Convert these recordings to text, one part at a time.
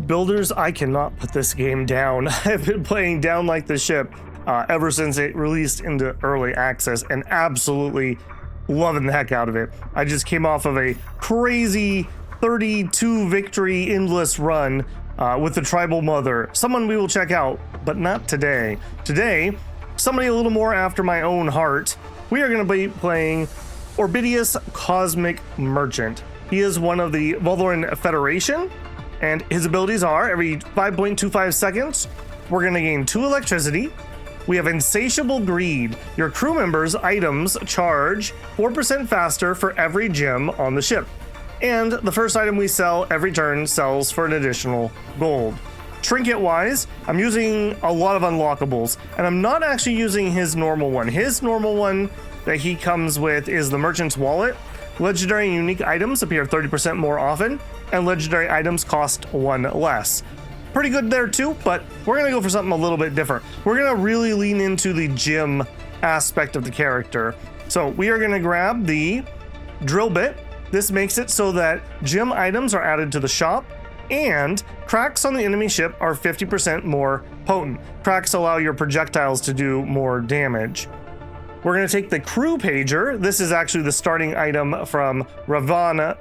Builders, I cannot put this game down. I've been playing Down Like the Ship ever since it released into early access and absolutely loving the heck out of it. I just came off of a crazy 32 victory endless run with the Tribal Mother, someone we will check out, but not today. Today, somebody a little more after my own heart, we are going to be playing Oribius Cosmic Merchant. He is one of the Volvoran Federation, and his abilities are every 5.25 seconds, we're going to gain 2 electricity. We have Insatiable Greed. Your crew members' items charge 4% faster for every gem on the ship. And the first item we sell every turn sells for an additional gold. Trinket-wise, I'm using a lot of unlockables, and I'm not actually using his normal one. His normal one that he comes with is the Merchant's Wallet. Legendary and unique items appear 30% more often, and legendary items cost 1 less. Pretty good there too, but we're gonna go for something a little bit different. We're gonna really lean into the gem aspect of the character. So we are gonna grab the drill bit. This makes it so that gem items are added to the shop, and cracks on the enemy ship are 50% more potent. Cracks allow your projectiles to do more damage. We're going to take the crew pager. This is actually the starting item from Rava,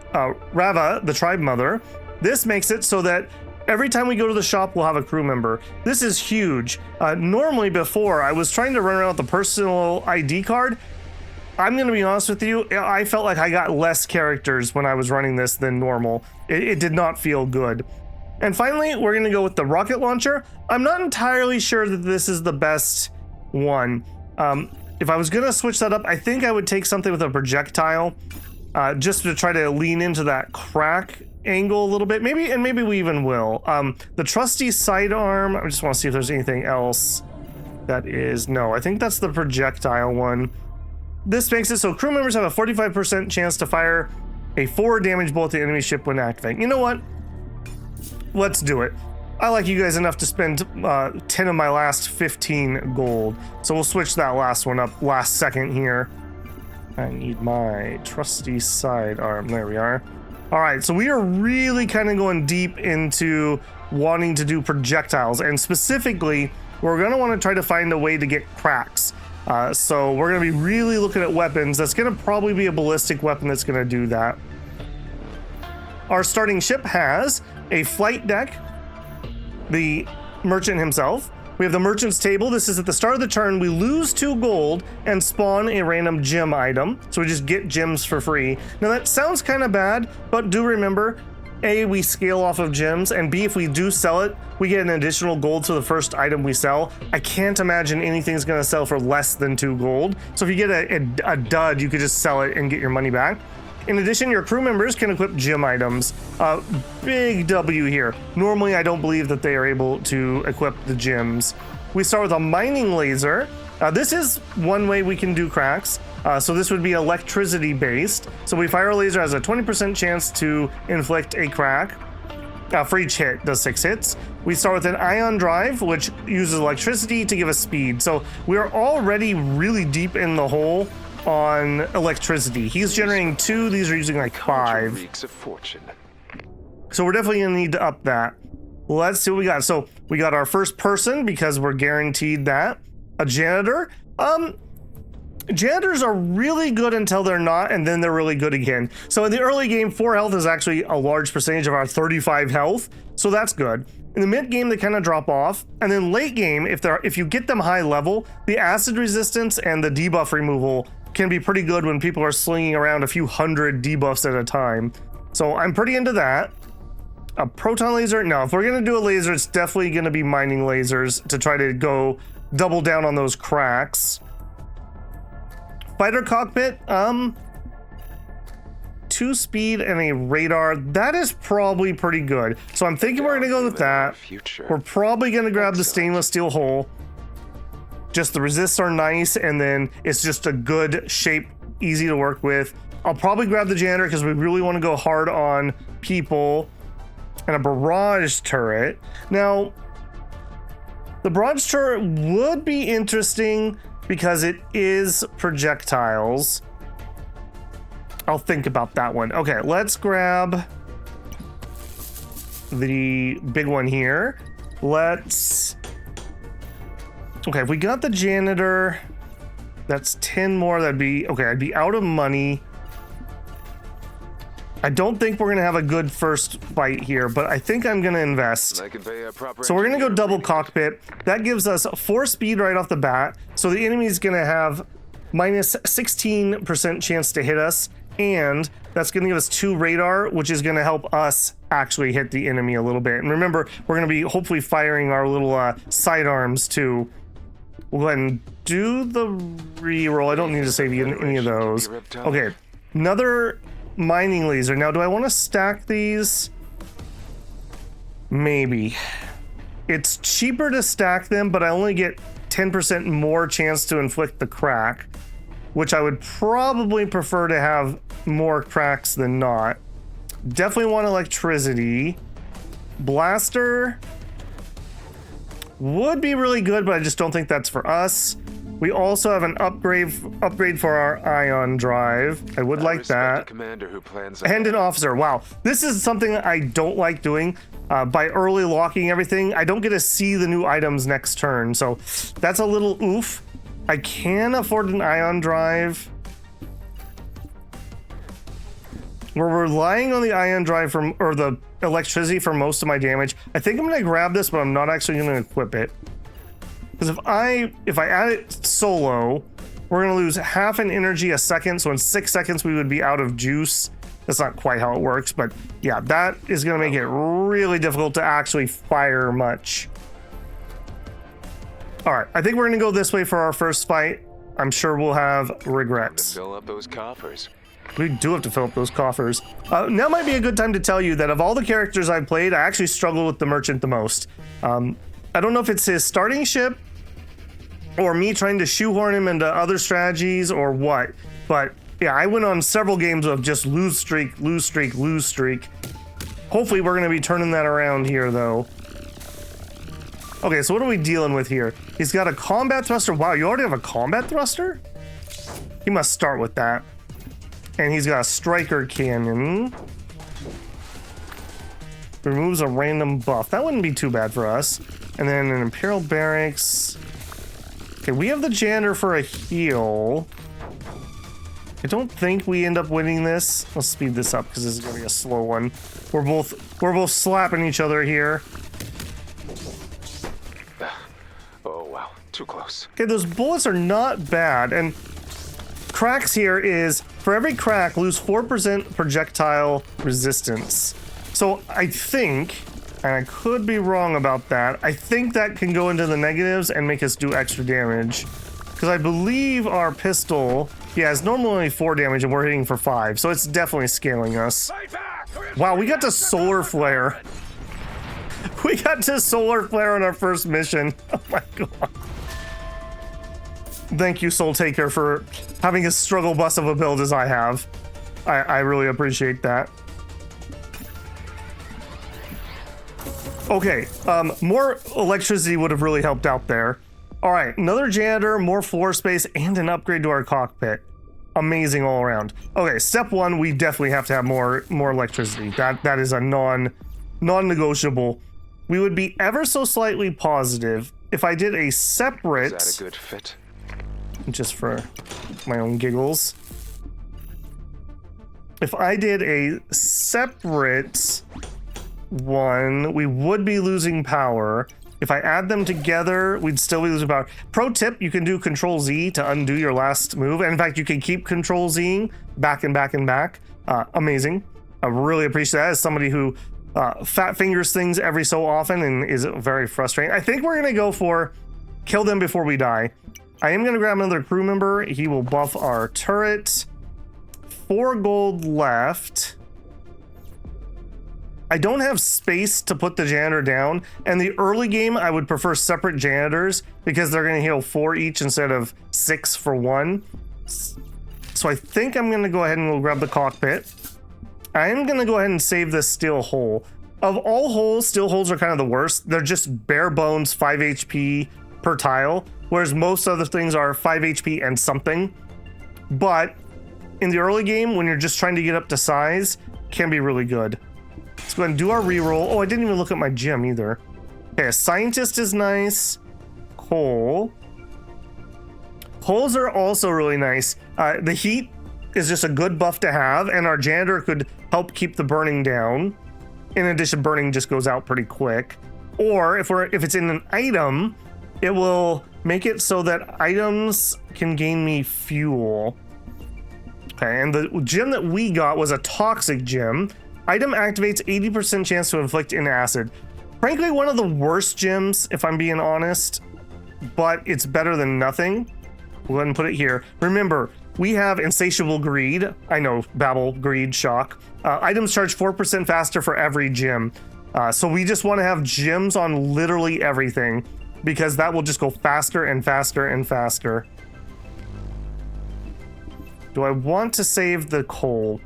the Tribe Mother. This makes it so that every time we go to the shop, we'll have a crew member. This is huge. Normally before, I was trying to run around with the personal ID card. I'm going to be honest with you, I felt like I got less characters when I was running this than normal. It did not feel good. And finally, we're going to go with the rocket launcher. I'm not entirely sure that this is the best one. If I was going to switch that up, I think I would take something with a projectile just to try to lean into that crack angle a little bit. Maybe we even will. The trusty sidearm, I just want to see if there's anything else that is... No, I think that's the projectile one. This makes it so crew members have a 45% chance to fire a 4 damage bolt at the enemy ship when activating. You know what? Let's do it. I like you guys enough to spend 10 of my last 15 gold. So we'll switch that last one up last second here. I need my trusty sidearm. There we are. All right, so we are really kind of going deep into wanting to do projectiles. And specifically, we're going to want to try to find a way to get cracks. So we're going to be really looking at weapons. That's going to probably be a ballistic weapon that's going to do that. Our starting ship has a flight deck, the merchant himself. We have the merchant's table. This is at the start of the turn. We lose 2 gold and spawn a random gem item. So we just get gems for free. Now that sounds kind of bad, but do remember, A, we scale off of gems, and B, if we do sell it, we get an additional gold to the first item we sell. I can't imagine anything's going to sell for less than 2 gold. So if you get a dud, you could just sell it and get your money back. In addition, your crew members can equip gem items. Big W here. Normally, I don't believe that they are able to equip the gems. We start with a mining laser. This is one way we can do cracks. So this would be electricity based. So we fire a laser, has a 20% chance to inflict a crack. For each hit, does 6 hits. We start with an ion drive, which uses electricity to give us speed. So we are already really deep in the hole on electricity. He's generating 2, these are using like 5. So we're definitely gonna need to up that. Let's see what we got. So we got our first person because we're guaranteed that. A janitor. Janitors are really good until they're not, and then they're really good again. So in the early game, 4 health is actually a large percentage of our 35 health, so that's good. In the mid game, they kind of drop off, and then late game, if you get them high level, the acid resistance and the debuff removal can be pretty good when people are slinging around a few hundred debuffs at a time. So I'm pretty into that. A proton laser? No, if we're gonna do a laser, it's definitely gonna be mining lasers to try to go double down on those cracks. Fighter cockpit, 2 speed and a radar. That is probably pretty good. So I'm thinking we're gonna go with that. We're probably gonna grab the stainless steel hull. Just the resists are nice, and then it's just a good shape, easy to work with. I'll probably grab the janitor because we really want to go hard on people. And a barrage turret. Now, the barrage turret would be interesting because it is projectiles. I'll think about that one. Okay, let's grab the big one here. Let's... Okay, if we got the janitor, that's 10 more. That'd be... Okay, I'd be out of money. I don't think we're going to have a good first fight here, but I think I'm going to invest. So we're going to go double cockpit. That gives us 4 speed right off the bat. So the enemy's going to have minus 16% chance to hit us. And that's going to give us 2 radar, which is going to help us actually hit the enemy a little bit. And remember, we're going to be hopefully firing our little sidearms too. We'll go ahead and do the reroll. I don't need to save any of those. Okay, another mining laser. Now, do I want to stack these? Maybe. It's cheaper to stack them, but I only get 10% more chance to inflict the crack, which I would probably prefer to have more cracks than not. Definitely want electricity. Blaster would be really good, but I just don't think that's for us. We also have an upgrade for our ion drive. I would like that. And an officer. Wow, this is something I don't like doing. By early locking everything, I don't get to see the new items next turn, so that's a little oof. I can afford an ion drive. We're relying on the ion drive or the electricity for most of my damage. I think I'm gonna grab this, but I'm not actually gonna equip it. Because if I add it solo, we're gonna lose half an energy a second, so in 6 seconds we would be out of juice. That's not quite how it works, but yeah, that is gonna make it really difficult to actually fire much. All right, I think we're gonna go this way for our first fight. I'm sure we'll have regrets. Fill up those coffers. We do have to fill up those coffers. Now might be a good time to tell you that of all the characters I've played, I actually struggle with the merchant the most. I don't know if it's his starting ship or me trying to shoehorn him into other strategies or what, but yeah, I went on several games of just lose streak, lose streak, lose streak. Hopefully we're gonna be turning that around here though. Okay, so what are we dealing with here? He's got a combat thruster. Wow, you already have a combat thruster? He must start with that. And he's got a striker cannon. Removes a random buff. That wouldn't be too bad for us. And then an Imperial Barracks. Okay, we have the janitor for a heal. I don't think we end up winning this. Let's speed this up because this is gonna be a slow one. We're both slapping each other here. Oh wow, too close. Okay, those bullets are not bad, and cracks here is for every crack lose 4% projectile resistance. So I think, and I could be wrong about that, I think that can go into the negatives and make us do extra damage. Because I believe our pistol, yeah, is normally 4 damage and we're hitting for 5, so it's definitely scaling us. Wow, we got to solar flare. We got to solar flare on our first mission. Oh my god. Thank you, Soul Taker, for having a struggle bus of a build as I have. I really appreciate that. Okay, more electricity would have really helped out there. All right, another janitor, more floor space, and an upgrade to our cockpit. Amazing all around. Okay, step 1, we definitely have to have more electricity. That is a non-negotiable. We would be ever so slightly positive if I did a separate. Is that a good fit? Just for my own giggles. If I did a separate one, we would be losing power. If I add them together, we'd still be losing power. Pro tip, you can do Control Z to undo your last move. And in fact, you can keep Control Zing back and back and back. Amazing. I really appreciate that as somebody who fat fingers things every so often and is very frustrating. I think we're gonna go for kill them before we die. I am gonna grab another crew member. He will buff our turret. 4 gold left. I don't have space to put the janitor down. And the early game, I would prefer separate janitors because they're gonna heal 4 each instead of 6 for 1. So I think I'm gonna go ahead and we'll grab the cockpit. I am gonna go ahead and save this steel hull. Of all hulls, steel hulls are kind of the worst. They're just bare bones 5 HP per tile, whereas most other things are 5 HP and something. But in the early game, when you're just trying to get up to size, can be really good. Let's go ahead and do our reroll. Oh, I didn't even look at my gym either. Okay, a scientist is nice. Coal. Coals are also really nice. The heat is just a good buff to have, and our janitor could help keep the burning down. In addition, burning just goes out pretty quick. Or if it's in an item, it will make it so that items can gain me fuel. Okay, and the gem that we got was a toxic gem. Item activates 80% chance to inflict an acid. Frankly, one of the worst gems, if I'm being honest, but it's better than nothing. We'll go ahead and put it here. Remember, we have insatiable greed. I know, babble, greed, shock. Items charge 4% faster for every gem. So we just want to have gems on literally everything, because that will just go faster and faster and faster. Do I want to save the coal?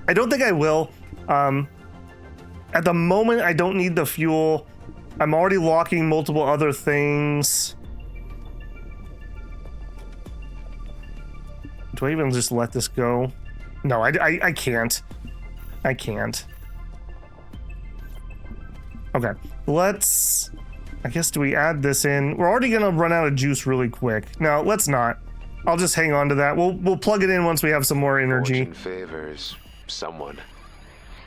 I don't think I will. At the moment, I don't need the fuel. I'm already locking multiple other things. Do I even just let this go? No, I can't. I can't. Okay, let's... I guess, do we add this in? We're already gonna run out of juice really quick. No, let's not. I'll just hang on to that. We'll plug it in once we have some more energy. Fortune favors someone.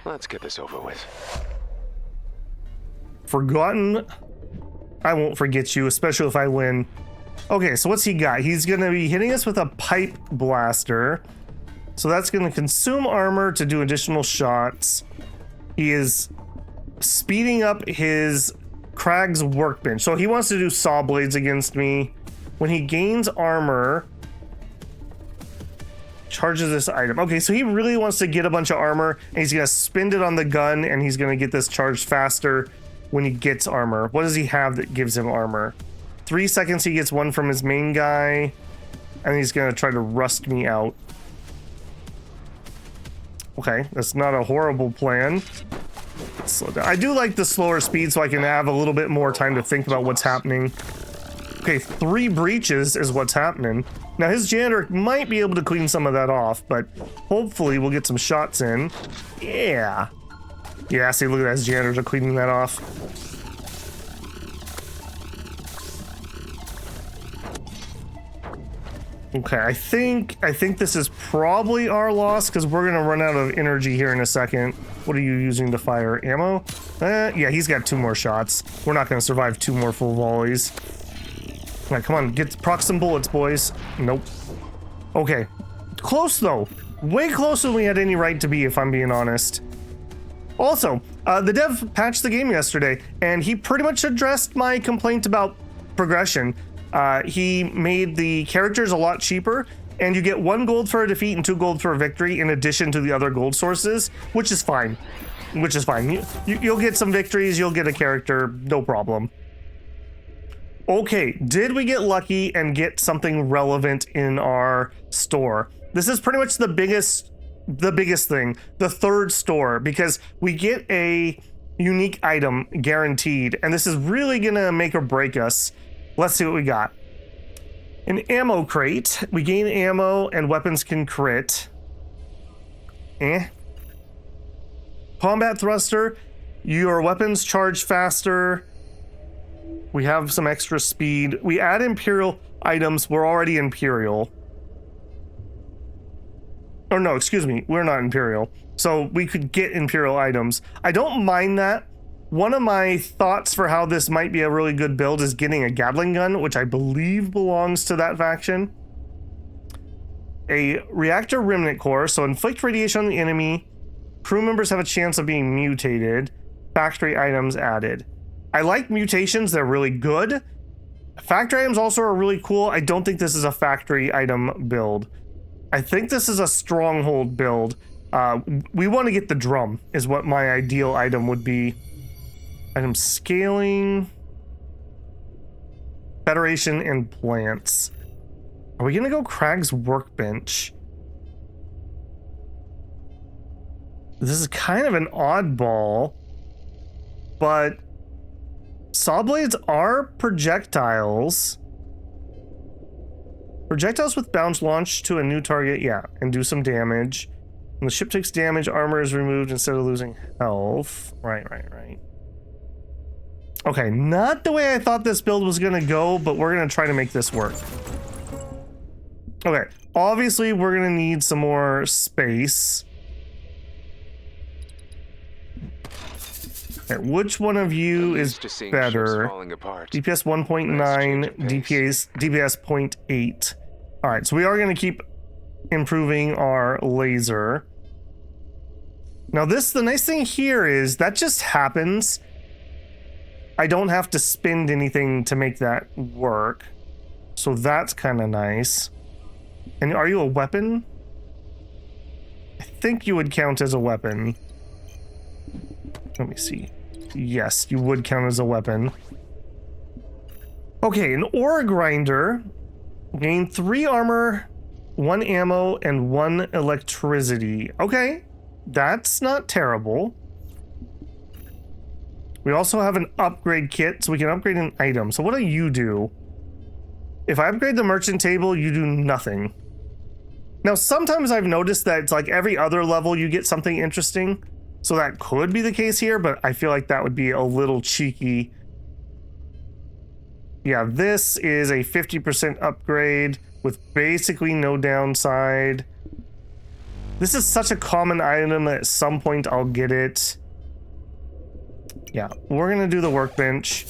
Let's get this over with. Forgotten. I won't forget you, especially if I win. Okay, so what's he got? He's gonna be hitting us with a pipe blaster. So that's gonna consume armor to do additional shots. He is speeding up his Crag's workbench. So he wants to do saw blades against me. When he gains armor, charges this item. Okay, so he really wants to get a bunch of armor, and he's gonna spend it on the gun, and he's gonna get this charged faster when he gets armor. What does he have that gives him armor? 3 seconds he gets one from his main guy, and he's gonna try to rust me out. Okay, that's not a horrible plan. Slow down. I do like the slower speed so I can have a little bit more time to think about what's happening. Okay, 3 breaches is what's happening. Now his janitor might be able to clean some of that off, but hopefully we'll get some shots in. Yeah. Yeah, see, look at that, his janitors are cleaning that off. Okay, I think this is probably our loss, because we're gonna run out of energy here in a second. What are you using to fire? Ammo? Yeah, he's got 2 more shots. We're not gonna survive 2 more full volleys. All right, come on, proc some bullets, boys. Nope. Okay, close though. Way closer than we had any right to be, if I'm being honest. Also, the dev patched the game yesterday, and he pretty much addressed my complaint about progression. He made the characters a lot cheaper, and you get 1 gold for a defeat and 2 gold for a victory in addition to the other gold sources, which is fine. Which is fine. You'll get some victories, you'll get a character, no problem. Okay, did we get lucky and get something relevant in our store? This is pretty much the biggest thing, the 3rd store, because we get a unique item guaranteed, and this is really gonna make or break us. Let's see what we got. An ammo crate. We gain ammo and weapons can crit. Combat thruster. Your weapons charge faster. We have some extra speed. We add Imperial items. We're already Imperial. Or no, excuse me. We're not Imperial. So we could get Imperial items. I don't mind that. One of my thoughts for how this might be a really good build is getting a Gatling gun, which I believe belongs to that faction. A reactor remnant core, so inflict radiation on the enemy. Crew members have a chance of being mutated. Factory items added. I like mutations, they're really good. Factory items also are really cool. I don't think this is a factory item build. I think this is a stronghold build. We want to get the drum, is what my ideal item would be. Item scaling, Federation, and plants. Are we gonna go Crag's workbench? This is kind of an oddball, but saw blades are projectiles. Projectiles with bounce launch to a new target, yeah, and do some damage. When the ship takes damage, armor is removed instead of losing health. Right. Okay, not the way I thought this build was gonna go, but we're gonna try to make this work. Okay, obviously we're gonna need some more space. Okay, which one of you is better? DPS 1.9, DPS 0.8. All right, so we are gonna keep improving our laser. Now the nice thing here is that just happens. I don't have to spend anything to make that work. So that's kind of nice. And are you a weapon? I think you would count as a weapon. Let me see. Yes, you would count as a weapon. Okay, an ore grinder. Gain 3 armor, 1 ammo, and 1 electricity. Okay, that's not terrible. We also have an upgrade kit, so we can upgrade an item. So what do you do? If I upgrade the merchant table, you do nothing. Now, sometimes I've noticed that it's like every other level you get something interesting. So that could be the case here, but I feel like that would be a little cheeky. Yeah, this is a 50% upgrade with basically no downside. This is such a common item that at some point I'll get it. Yeah, we're gonna do the workbench.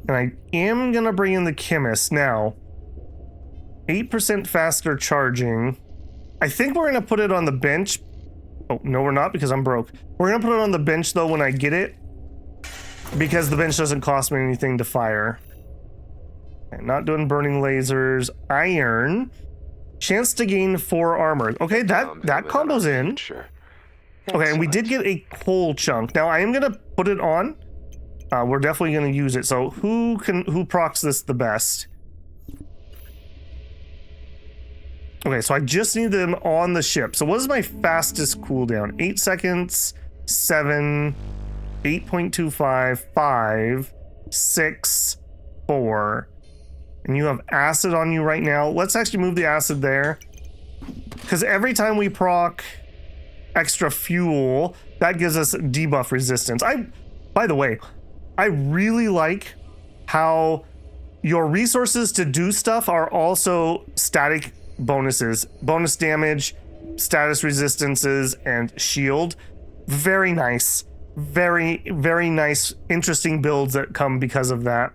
And I am gonna bring in the chemist now. 8% faster charging. I think we're gonna put it on the bench. Oh, no, we're not because I'm broke. We're gonna put it on the bench though when I get it, because the bench doesn't cost me anything to fire. Okay, not doing burning lasers. Iron. Chance to gain 4 armor. Okay, that combo's in. Sure. Okay, and we did get a coal chunk. Now I am gonna put it on. We're definitely gonna use it. So who procs this the best? Okay, so I just need them on the ship. So what is my fastest cooldown? 8 seconds, 7, 8.25, 5, 6, 4. And you have acid on you right now. Let's actually move the acid there. Because every time we proc extra fuel, that gives us debuff resistance. By the way, I really like how your resources to do stuff are also static bonuses. Bonus damage, status resistances, and shield. Very nice. Very, very nice, interesting builds that come because of that.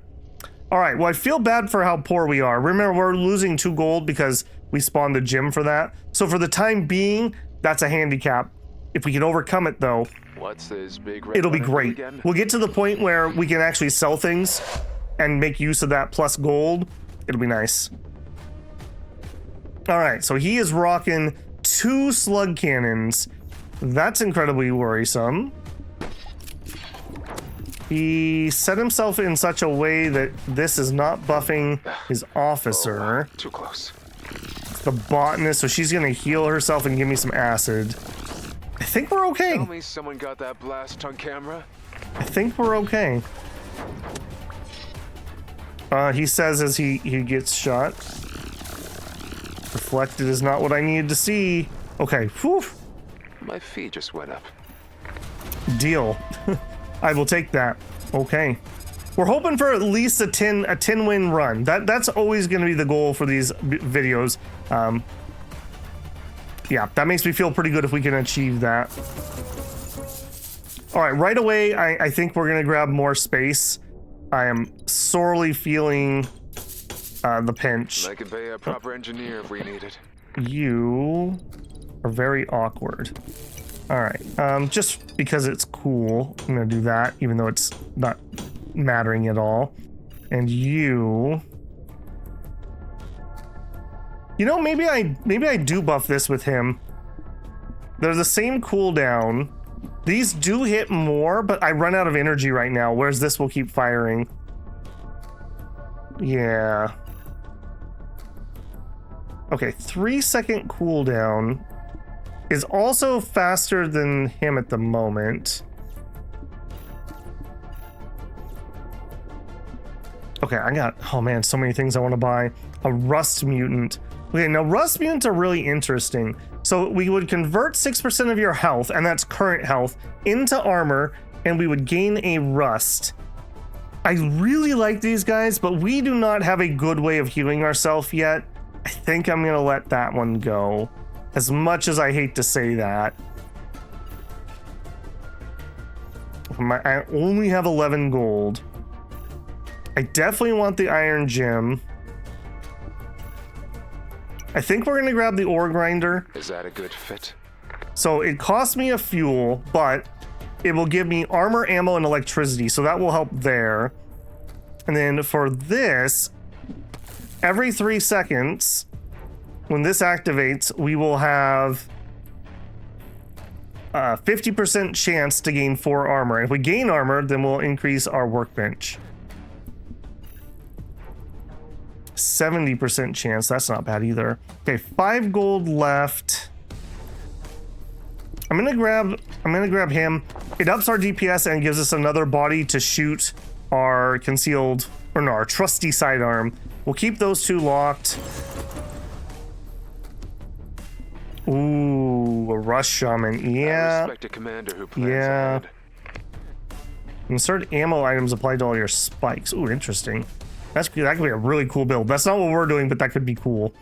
All right, well, I feel bad for how poor we are. Remember, we're losing 2 gold because we spawned the gym for that. So for the time being, that's a handicap. If we can overcome it, though, what's this big red it'll be button great. again? We'll get to the point where we can actually sell things and make use of that plus gold. It'll be nice. All right, so he is rocking 2 slug cannons. That's incredibly worrisome. He set himself in such a way that this is not buffing his officer. Too close. The botanist, so she's gonna heal herself and give me some acid. I think we're okay. Tell me someone got that blast on camera. I think we're okay. He says as he gets shot. Reflected is not what I needed to see. Okay, whew. My feet just went up. Deal. I will take that. Okay. We're hoping for at least a 10 win run. That's always going to be the goal for these videos. Yeah, that makes me feel pretty good if we can achieve that. All right, right away, I think we're going to grab more space. I am sorely feeling the pinch. I could pay a proper engineer if we need it. You are very awkward. All right, just because it's cool, I'm gonna do that, even though it's not mattering at all. And you know, maybe I do buff this with him. They're the same cooldown. These do hit more, but I run out of energy right now, whereas this will keep firing. Yeah. Okay, 3-second cooldown is also faster than him at the moment. Okay, I got, oh man, so many things I want to buy. A rust mutant. Okay, now rust mutants are really interesting. So we would convert 6% of your health, and that's current health, into armor, and we would gain a rust. I really like these guys, but we do not have a good way of healing ourselves yet. I think I'm gonna let that one go. As much as I hate to say that. I only have 11 gold. I definitely want the iron gem. I think we're gonna grab the ore grinder. Is that a good fit? So it costs me a fuel, but it will give me armor, ammo, and electricity, so that will help there. And then for this, every 3 seconds, when this activates, we will have a 50% chance to gain 4 armor. If we gain armor, then we'll increase our workbench. 70% chance, that's not bad either. Okay, 5 gold left. I'm gonna grab him. It ups our DPS and gives us another body to shoot our concealed, or no, our trusty sidearm. We'll keep those 2 locked. Ooh, a rush shaman. Yeah. I respect a commander who plans Yeah. ahead. Insert ammo items applied to all your spikes. Ooh, interesting. That could be a really cool build. That's not what we're doing, but that could be cool.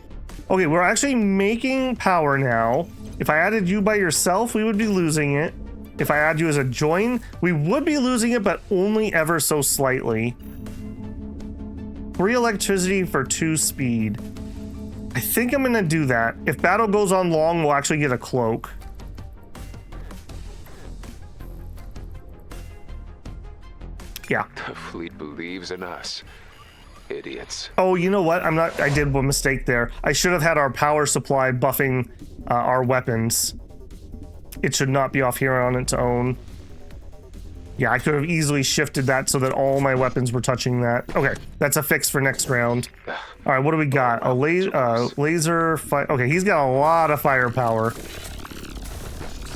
Okay, we're actually making power now. If I added you by yourself, we would be losing it. If I add you as a join, we would be losing it, but only ever so slightly. 3 electricity for 2 speed. I think I'm gonna do that. If battle goes on long, we'll actually get a cloak. Yeah. The fleet believes in us. Idiots. Oh, you know what? I did one mistake there. I should have had our power supply buffing our weapons. It should not be off here on its own. Yeah, I could have easily shifted that so that all my weapons were touching that. Okay, that's a fix for next round. All right, what do we got? A laser fire. Okay, he's got a lot of firepower.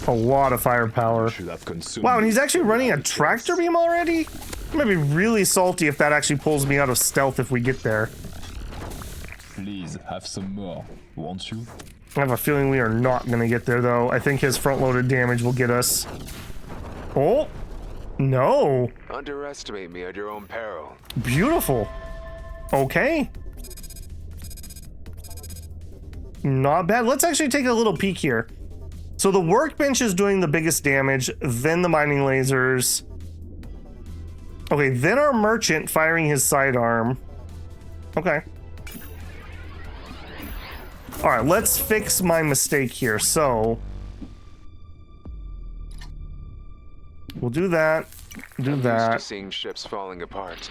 A lot of firepower. Wow, and he's actually running a tractor beam already? I'm gonna be really salty if that actually pulls me out of stealth if we get there. Please have some more, won't you? I have a feeling we are not gonna get there though. I think his front-loaded damage will get us. Oh, no. Underestimate me at your own peril. Beautiful. Okay. Not bad. Let's actually take a little peek here. So the workbench is doing the biggest damage, then the mining lasers. Okay, then our merchant firing his sidearm. Okay. All right, let's fix my mistake here. So we'll do that. Do I'm that. used to seeing ships falling apart.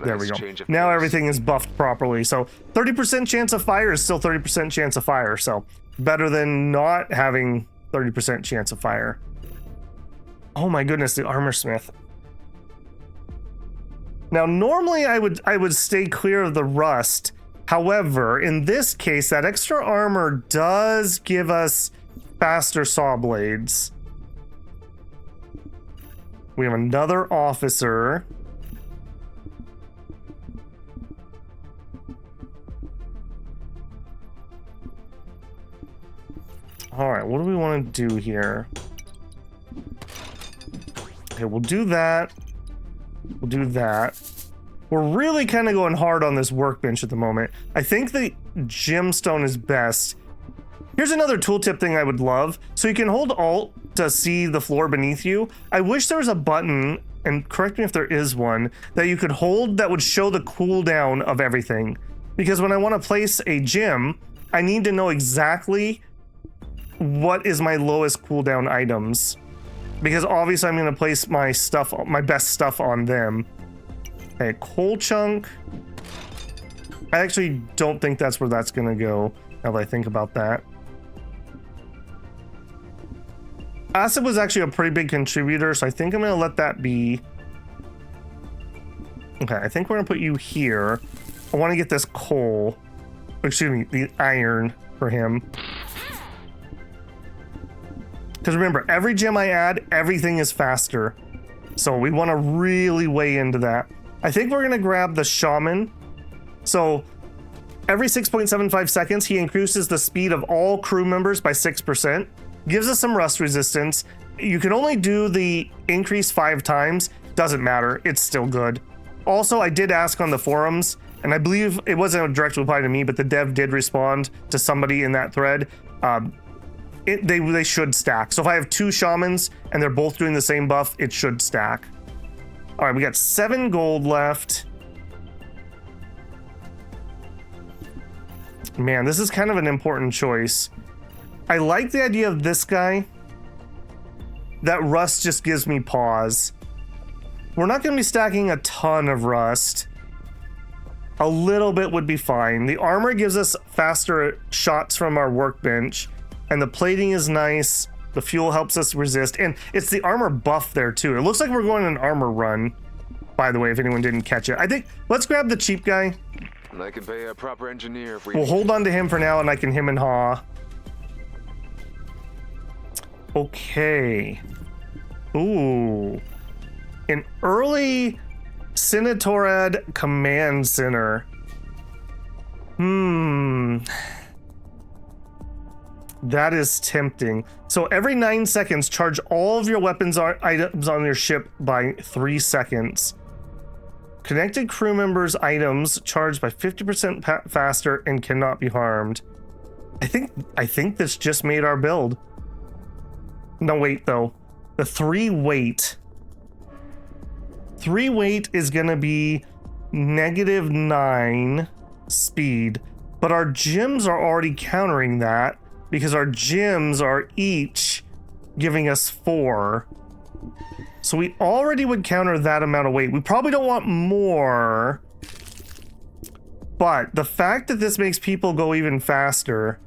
There we Nice go. change of Now pace. everything is buffed properly. So 30% chance of fire is still 30% chance of fire. So better than not having 30% chance of fire. Oh my goodness, the armor smith. Now normally I would stay clear of the rust. However, in this case, that extra armor does give us faster saw blades. We have another officer. All right, what do we want to do here? Okay, we'll do that. We'll do that. We're really kind of going hard on this workbench at the moment. I think the gemstone is best. Here's another tooltip thing I would love. So you can hold Alt to see the floor beneath you. I wish there was a button, and correct me if there is one, that you could hold that would show the cooldown of everything. Because when I want to place a gem, I need to know exactly what is my lowest cooldown items. Because obviously I'm going to place my stuff, my best stuff on them. Okay, coal chunk. I actually don't think that's where that's going to go, now that I think about that. Acid was actually a pretty big contributor, so I think I'm going to let that be. Okay, I think we're going to put you here. I want to get this coal. Excuse me, the iron for him. Because remember, every gem I add, everything is faster. So we want to really weigh into that. I think we're going to grab the shaman. So every 6.75 seconds, he increases the speed of all crew members by 6%. Gives us some rust resistance. You can only do the increase 5 times. Doesn't matter. It's still good. Also, I did ask on the forums, and I believe it wasn't a direct reply to me, but the dev did respond to somebody in that thread. They should stack. So if I have 2 shamans and they're both doing the same buff, it should stack. All right, we got 7 gold left. Man, this is kind of an important choice. I like the idea of this guy. That rust just gives me pause. We're not going to be stacking a ton of rust. A little bit would be fine. The armor gives us faster shots from our workbench, and the plating is nice. The fuel helps us resist, and it's the armor buff there too. It looks like we're going an armor run, by the way, if anyone didn't catch it. I think let's grab the cheap guy. I can pay a proper engineer if we. We'll hold on to him for now, and I can him and haw. Okay. Ooh. An early Senatorad command center. That is tempting. So every 9 seconds, charge all of your weapons items on your ship by 3 seconds. Connected crew members' items charged by 50% faster and cannot be harmed. I think this just made our build. No, wait, though. The 3 weight. 3 weight is going to be -9 speed. But our gems are already countering that because our gems are each giving us 4. So we already would counter that amount of weight. We probably don't want more. But the fact that this makes people go even faster.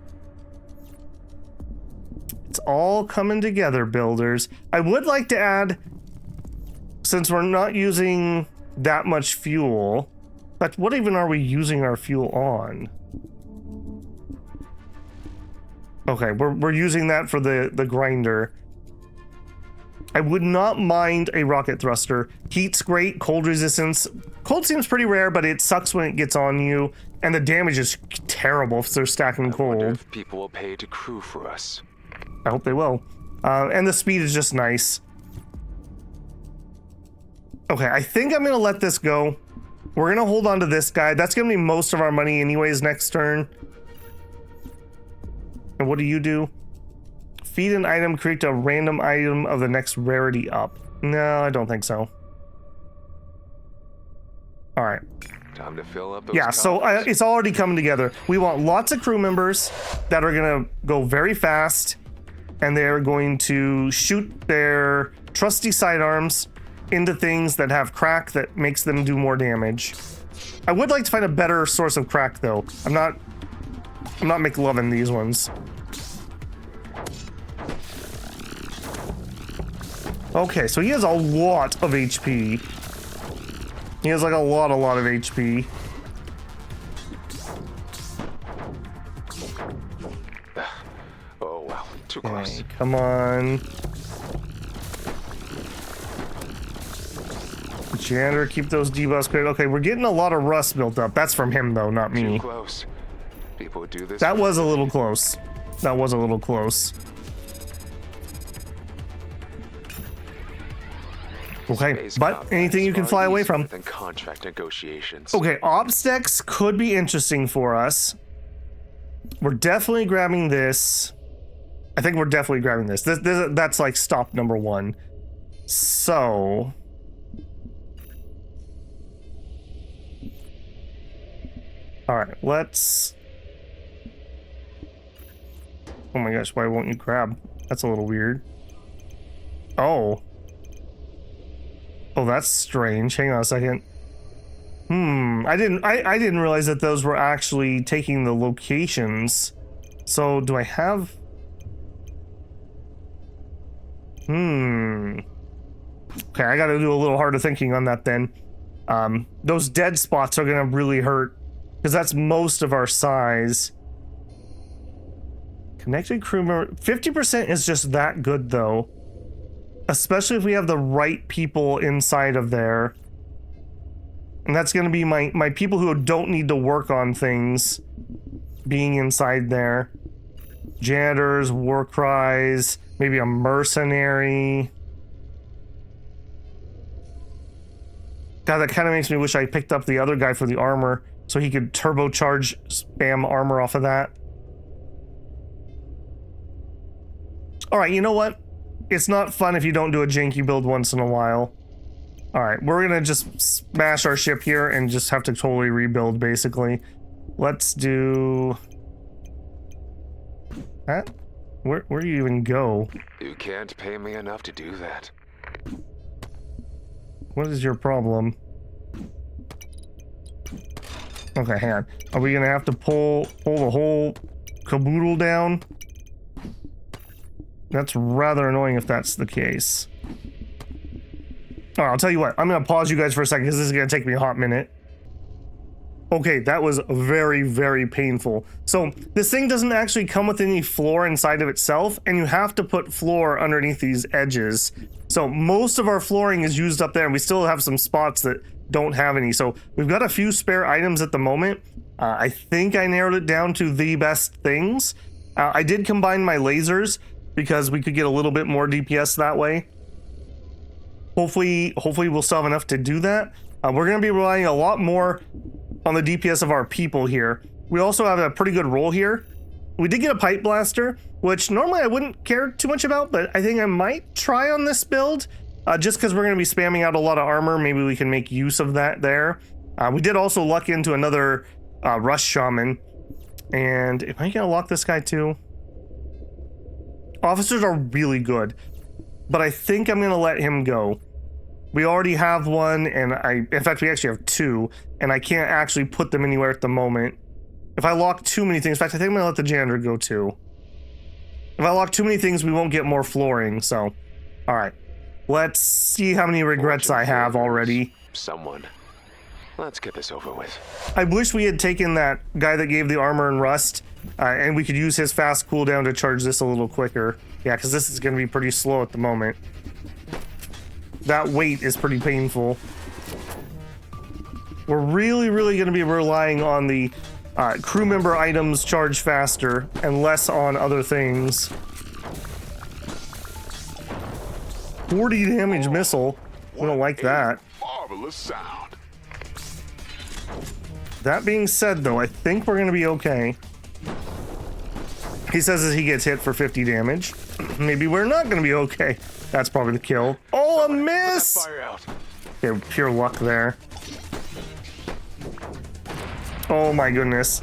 It's all coming together, builders. I would like to add, since we're not using that much fuel, but what even are we using our fuel on? Okay, we're using that for the grinder. I would not mind a rocket thruster. Heat's great, cold resistance. Cold seems pretty rare, but it sucks when it gets on you, and the damage is terrible if they're stacking I wonder cold. if people will pay to crew for us. I hope they will. And the speed is just nice. Okay, I think I'm gonna let this go. We're gonna hold on to this guy. That's gonna be most of our money anyways next turn. And what do you do? Feed an item, create a random item of the next rarity up. No, I don't think so. All right. Time to fill up those Yeah, so coffers. it's already coming together. We want lots of crew members that are gonna go very fast, and they're going to shoot their trusty sidearms into things that have crack that makes them do more damage. I would like to find a better source of crack, though. I'm not McLovin these ones. Okay, so he has a lot of HP. He has like a lot of HP. Oh wow, too close. Okay, come on. Janitor, keep those debuffs clear. Okay, we're getting a lot of rust built up. That's from him, though, not me. Too close. People would do this. That was a little close. That was a little close. Okay, Space but combat anything is you can far fly away easier from. than contract negotiations. Okay, obstex could be interesting for us. We're definitely grabbing this. I think we're definitely grabbing this. That's like stop number 1. So... Alright, let's... Oh my gosh, why won't you grab? That's a little weird. Oh. Oh, that's strange. Hang on a second. I didn't realize that those were actually taking the locations. So, do I have... Okay, I gotta do a little harder thinking on that then. Those dead spots are gonna really hurt, because that's most of our size. Connected crew member... 50% is just that good, though. Especially if we have the right people inside of there. And that's going to be my people who don't need to work on things. being inside there. Janitors, war cries, maybe a mercenary. God, that kind of makes me wish I picked up the other guy for the armor so he could turbocharge spam armor off of that. All right, you know what? It's not fun if you don't do a janky build once in a while. All right, we're gonna just smash our ship here and just have to totally rebuild, basically. Let's do that. Where do you even go? You can't pay me enough to do that. What is your problem? Okay, hang on. Are we gonna have to pull the whole caboodle down? That's rather annoying if that's the case. All right, I'll tell you what. I'm gonna pause you guys for a second because this is gonna take me a hot minute. Okay, that was very, very painful. So this thing doesn't actually come with any floor inside of itself, and you have to put floor underneath these edges. So most of our flooring is used up there, and we still have some spots that don't have any. So we've got a few spare items at the moment. I think I narrowed it down to the best things. I did combine my lasers because we could get a little bit more DPS that way. Hopefully we'll still have enough to do that. We're going to be relying a lot more on the DPS of our people here. We also have a pretty good roll here. We did get a pipe blaster, which normally I wouldn't care too much about, but I think I might try on this build, just because we're going to be spamming out a lot of armor. Maybe we can make use of that there. We did also luck into another rush shaman. And am I going to lock this guy too? Officers are really good, but I think I'm going to let him go. We already have one, and in fact, we actually have two, and I can't actually put them anywhere at the moment. If I lock too many things, in fact, I think I'm gonna let the janitor go too. If I lock too many things, we won't get more flooring, so. All right, let's see how many regrets I have already. Someone. Let's get this over with. I wish we had taken that guy that gave the armor and rust, and we could use his fast cooldown to charge this a little quicker. Yeah, because this is gonna be pretty slow at the moment. That weight is pretty painful. We're really going to be relying on the crew member items charge faster and less on other things. 40 damage missile. We don't like that. Marvelous sound. That being said, though, I think we're going to be okay. He says as he gets hit for 50 damage. Maybe we're not going to be okay. That's probably the kill. Oh, a miss! Fire out. Okay, pure luck there. Oh my goodness.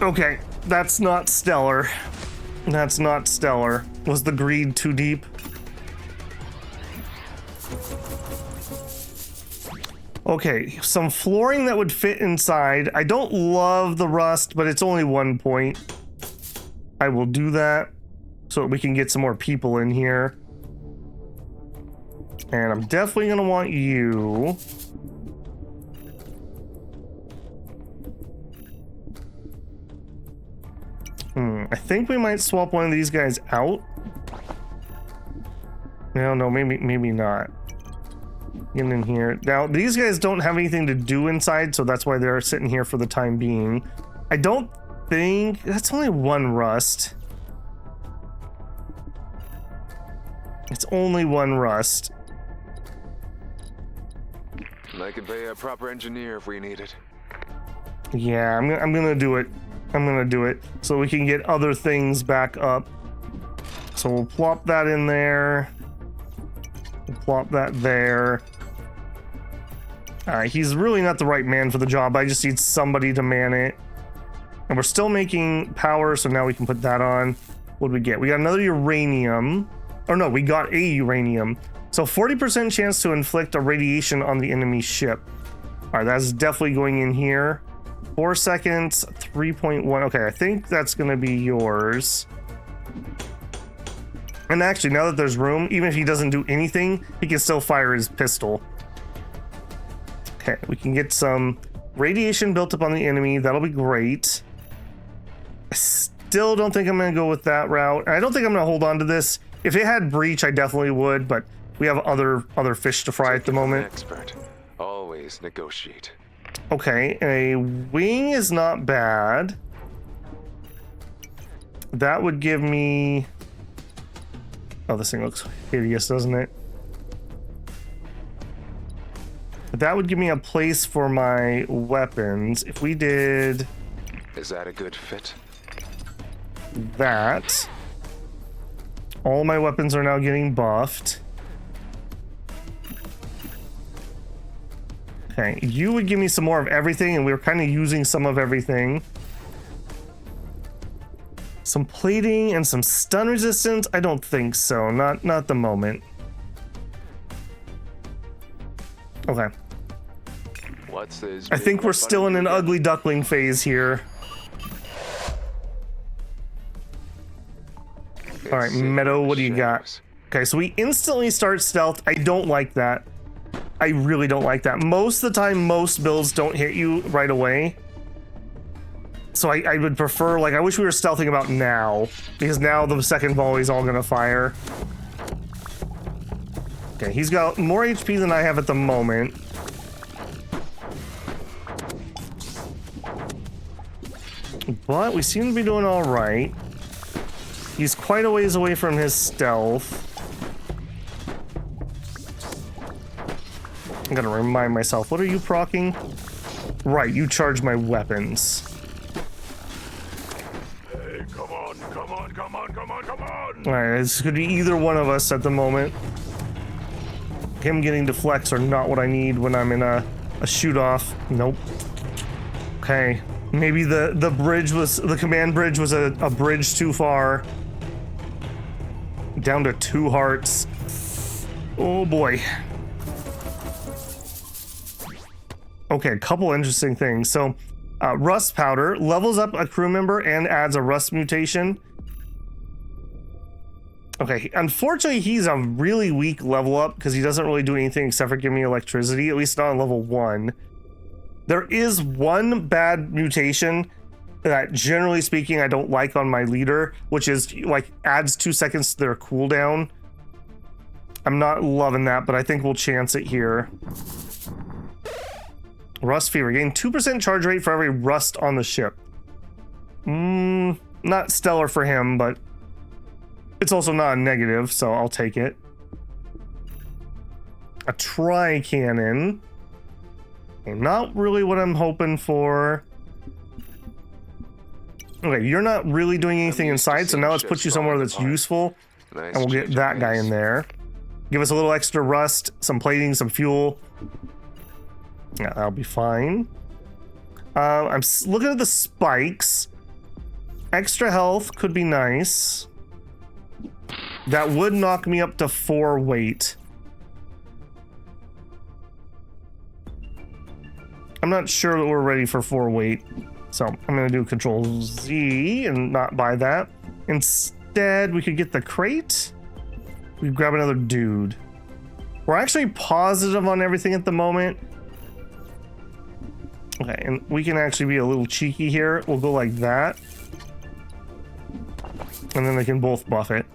Okay, that's not stellar. That's not stellar. Was the greed too deep? Okay, some flooring that would fit inside. I don't love the rust, but it's only 1 point. I will do that so that we can get some more people in here. And I'm definitely gonna want you. I think we might swap one of these guys out. No, maybe not. Get in here. Now, these guys don't have anything to do inside, so that's why they're sitting here for the time being. I don't think... That's only one rust. It's only one rust. I can pay a proper engineer if we need it. Yeah, I'm gonna do it. I'm gonna do it so we can get other things back up. So we'll plop that in there. We'll plop that there. He's really not the right man for the job. I just need somebody to man it. And we're still making power, so now we can put that on. What did we get? We got another uranium. Or no, we got a uranium. So 40% chance to inflict a radiation on the enemy ship. All right, that's definitely going in here. 4 seconds, 3.1. Okay, I think that's going to be yours. And actually, now that there's room, even if he doesn't do anything, he can still fire his pistol. Okay, we can get some radiation built up on the enemy. That'll be great. I still don't think I'm going to go with that route. I don't think I'm going to hold on to this. If it had breach, I definitely would, but we have other fish to fry at the moment. Expert. Always negotiate. Okay, a wing is not bad. That would give me... Oh, this thing looks hideous, doesn't it? That would give me a place for my weapons. If we did Is that a good fit? that, all my weapons are now getting buffed. Okay, you would give me some more of everything, and we were kind of using some of everything. Some plating and some stun resistance? I don't think so. Not the moment. Okay. What's this? I think we're still in an ugly duckling phase here. All right, Meadow, what do you got? Okay, so we instantly start stealth. I don't like that. I really don't like that. Most of the time, most builds don't hit you right away. So I would prefer, like, I wish we were stealthing about now, because now the second volley's all gonna fire. Okay, he's got more HP than I have at the moment. But we seem to be doing all right. He's quite a ways away from his stealth. I'm gonna remind myself, what are you proccing? Right, you charge my weapons. Hey, come on. Alright, this could be either one of us at the moment. Him getting deflects are not what I need when I'm in a shoot-off. Nope. Okay, maybe the bridge was, the command bridge was a bridge too far. Down to 2 hearts. Oh boy. Okay, a couple interesting things. So, rust powder levels up a crew member and adds a rust mutation. Okay, unfortunately, he's a really weak level up because he doesn't really do anything except for give me electricity, at least not on level 1. There is one bad mutation that, generally speaking, I don't like on my leader, which is, like, adds 2 seconds to their cooldown. I'm not loving that, but I think we'll chance it here. Rust Fever. Gain 2% charge rate for every rust on the ship. Not stellar for him, but it's also not a negative, so I'll take it. A tri-cannon. Okay, not really what I'm hoping for. Okay, you're not really doing anything inside, so now let's put you somewhere that's useful. And we'll get that guy in there. Give us a little extra rust, some plating, some fuel. Yeah, that'll be fine. I'm looking at the spikes. Extra health could be nice. That would knock me up to 4 weight. I'm not sure that we're ready for 4 weight. So I'm going to do Control Z and not buy that. Instead, we could get the crate. We grab another dude. We're actually positive on everything at the moment. Okay, and we can actually be a little cheeky here. We'll go like that. And then they can both buff it.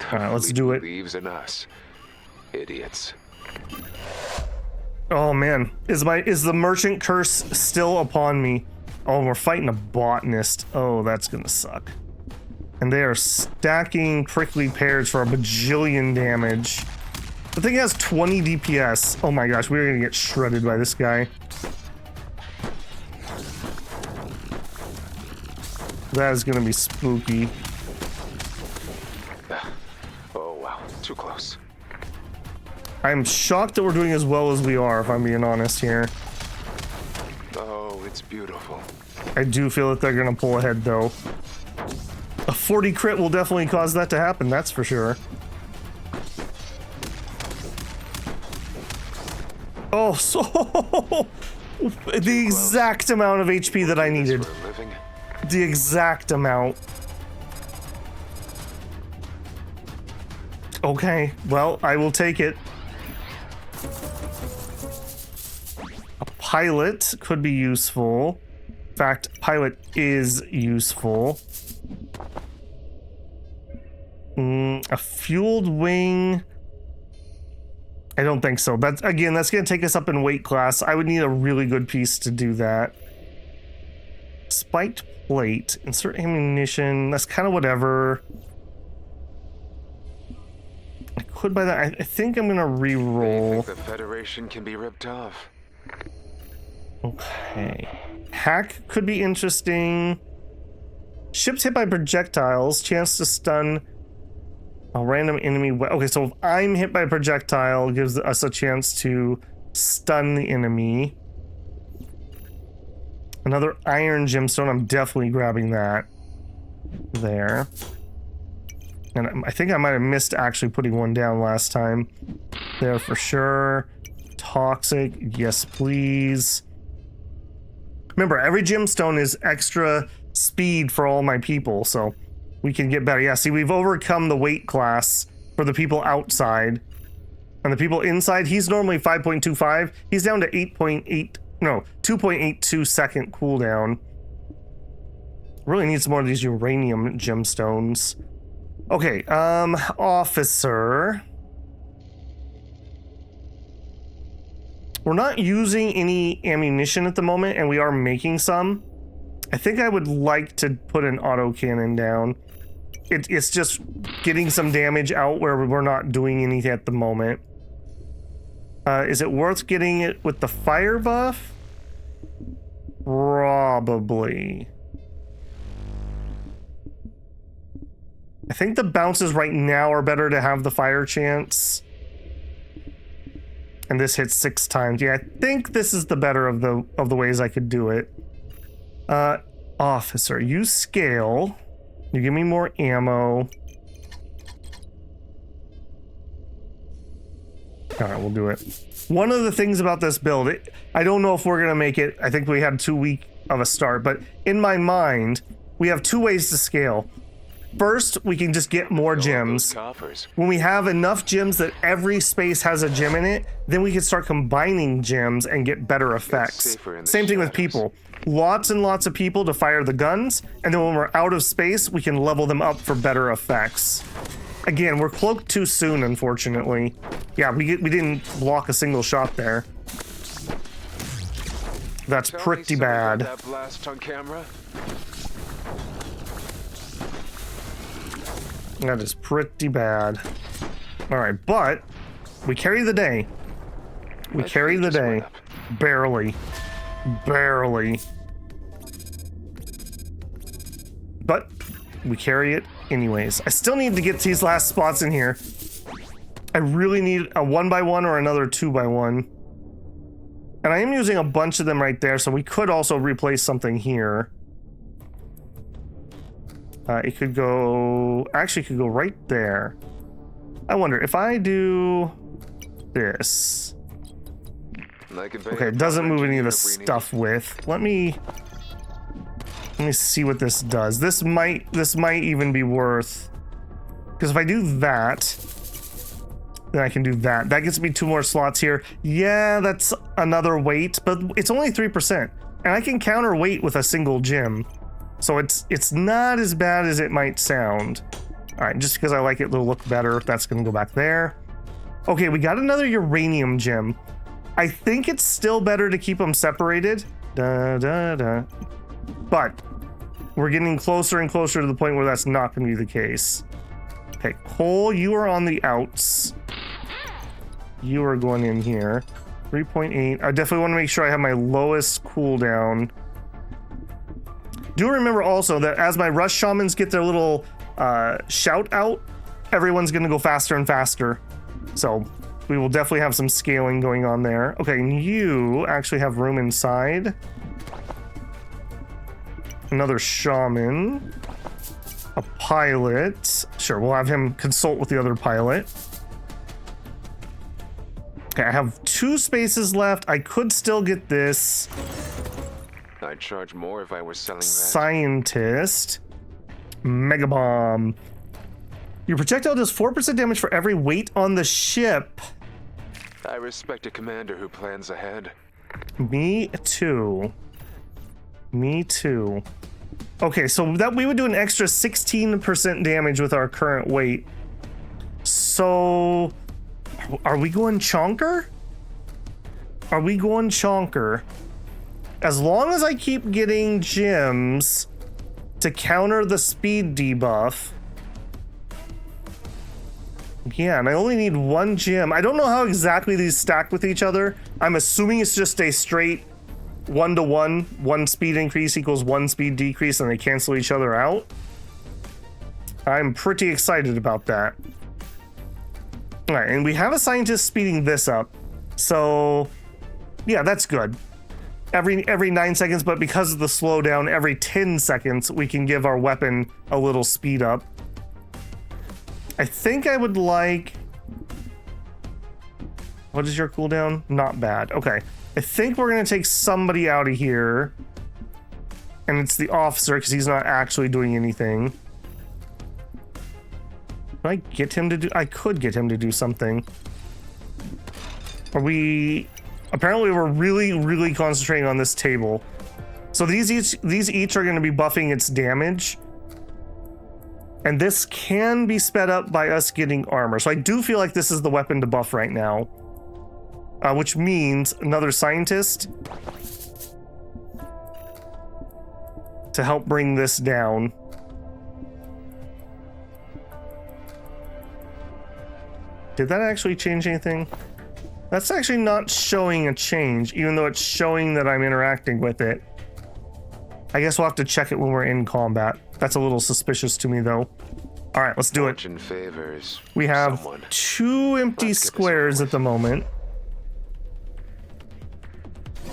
Alright, let's do it. Believes in us. Idiots. Oh man, is the merchant curse still upon me? Oh, we're fighting a botanist. Oh, that's gonna suck. And they are stacking prickly pears for a bajillion damage. The thing has 20 DPS. Oh my gosh, we're gonna get shredded by this guy. That is gonna be spooky. Oh wow, too close. I'm shocked that we're doing as well as we are, if I'm being honest here. Oh, it's beautiful. I do feel that they're gonna pull ahead though. A 40 crit will definitely cause that to happen, that's for sure. Oh, so the exact amount of HP that I needed. The exact amount. Okay, well, I will take it. A pilot could be useful. In fact, pilot is useful. A fueled wing. I don't think so. That's going to take us up in weight class. I would need a really good piece to do that. Spiked plate, insert ammunition. That's kind of whatever. I could buy that. I think I'm gonna re-roll. The Federation can be ripped off. Okay. Hack could be interesting. Ships hit by projectiles. Chance to stun a random enemy. Okay, so if I'm hit by a projectile, it gives us a chance to stun the enemy. Another iron gemstone. I'm definitely grabbing that. There. And I think I might have missed actually putting one down last time. There for sure. Toxic. Yes, please. Remember, every gemstone is extra speed for all my people, so we can get better. Yeah, see, we've overcome the weight class for the people outside. And the people inside, he's normally 5.25. He's down to 2.82 second cooldown. Really need some more of these uranium gemstones. Okay, officer. We're not using any ammunition at the moment, and we are making some. I think I would like to put an autocannon down. It's just getting some damage out where we're not doing anything at the moment. Is it worth getting it with the fire buff? Probably. I think the bounces right now are better to have the fire chance. And this hits 6 times. Yeah, I think this is the better of the ways I could do it. Officer, use scale. You give me more ammo. All right, we'll do it. One of the things about this build, I don't know if we're gonna make it. I think we had too weak of a start, but in my mind, we have 2 ways to scale. First, we can just get more gems. When we have enough gems that every space has a gem in it, then we can start combining gems and get better effects. Same thing with people. Lots and lots of people to fire the guns, and then when we're out of space, we can level them up for better effects. Again, we're cloaked too soon, unfortunately. Yeah, we didn't block a single shot there. That's pretty bad. That blast on camera? That is pretty bad. All right, but we carry the day. We carry the day. Barely. Barely. But we carry it anyways. I still need to get these last spots in here. I really need a 1x1 or another 2x1. And I am using a bunch of them right there, so we could also replace something here. It could go... Actually, it could go right there. I wonder, if I do this... Okay, it doesn't move any of the stuff with. Let me see what this does. This might even be worth... Because if I do that... Then I can do that. That gets me 2 more slots here. Yeah, that's another weight, but it's only 3%. And I can counter weight with a single gem. So it's not as bad as it might sound. All right, just because I like it to look better, that's going to go back there. Okay, we got another uranium gem. I think it's still better to keep them separated. But we're getting closer and closer to the point where that's not going to be the case. Okay, Cole, you are on the outs. You are going in here. 3.8. I definitely want to make sure I have my lowest cooldown. Do remember also that as my rush shamans get their little shout out, everyone's going to go faster and faster. So we will definitely have some scaling going on there. Okay, and you actually have room inside. Another shaman. A pilot. Sure, we'll have him consult with the other pilot. Okay, I have 2 spaces left. I could still get this. I'd charge more if I were selling that. Scientist. Mega bomb. Your projectile does 4% damage for every weight on the ship. I respect a commander who plans ahead. Me too. Me too. Okay, so that we would do an extra 16% damage with our current weight. So, are we going chonker? Are we going chonker? As long as I keep getting gems to counter the speed debuff. Yeah, and I only need one gem. I don't know how exactly these stack with each other. I'm assuming it's just a straight 1-to-1. One speed increase equals one speed decrease, and they cancel each other out. I'm pretty excited about that. All right, and we have a scientist speeding this up. So, yeah, that's good. Every 9 seconds, but because of the slowdown, every 10 seconds, we can give our weapon a little speed up. I think I would like... What is your cooldown? Not bad. Okay. I think we're going to take somebody out of here. And it's the officer, because he's not actually doing anything. Can I get him to do... I could get him to do something. Are we... Apparently we're really concentrating on this table. So these each are going to be buffing its damage. And this can be sped up by us getting armor. So I do feel like this is the weapon to buff right now. Which means another scientist to help bring this down. Did that actually change anything? That's actually not showing a change, even though it's showing that I'm interacting with it. I guess we'll have to check it when we're in combat. That's a little suspicious to me, though. All right, let's do it. Favors we have someone. 2 empty squares at the moment.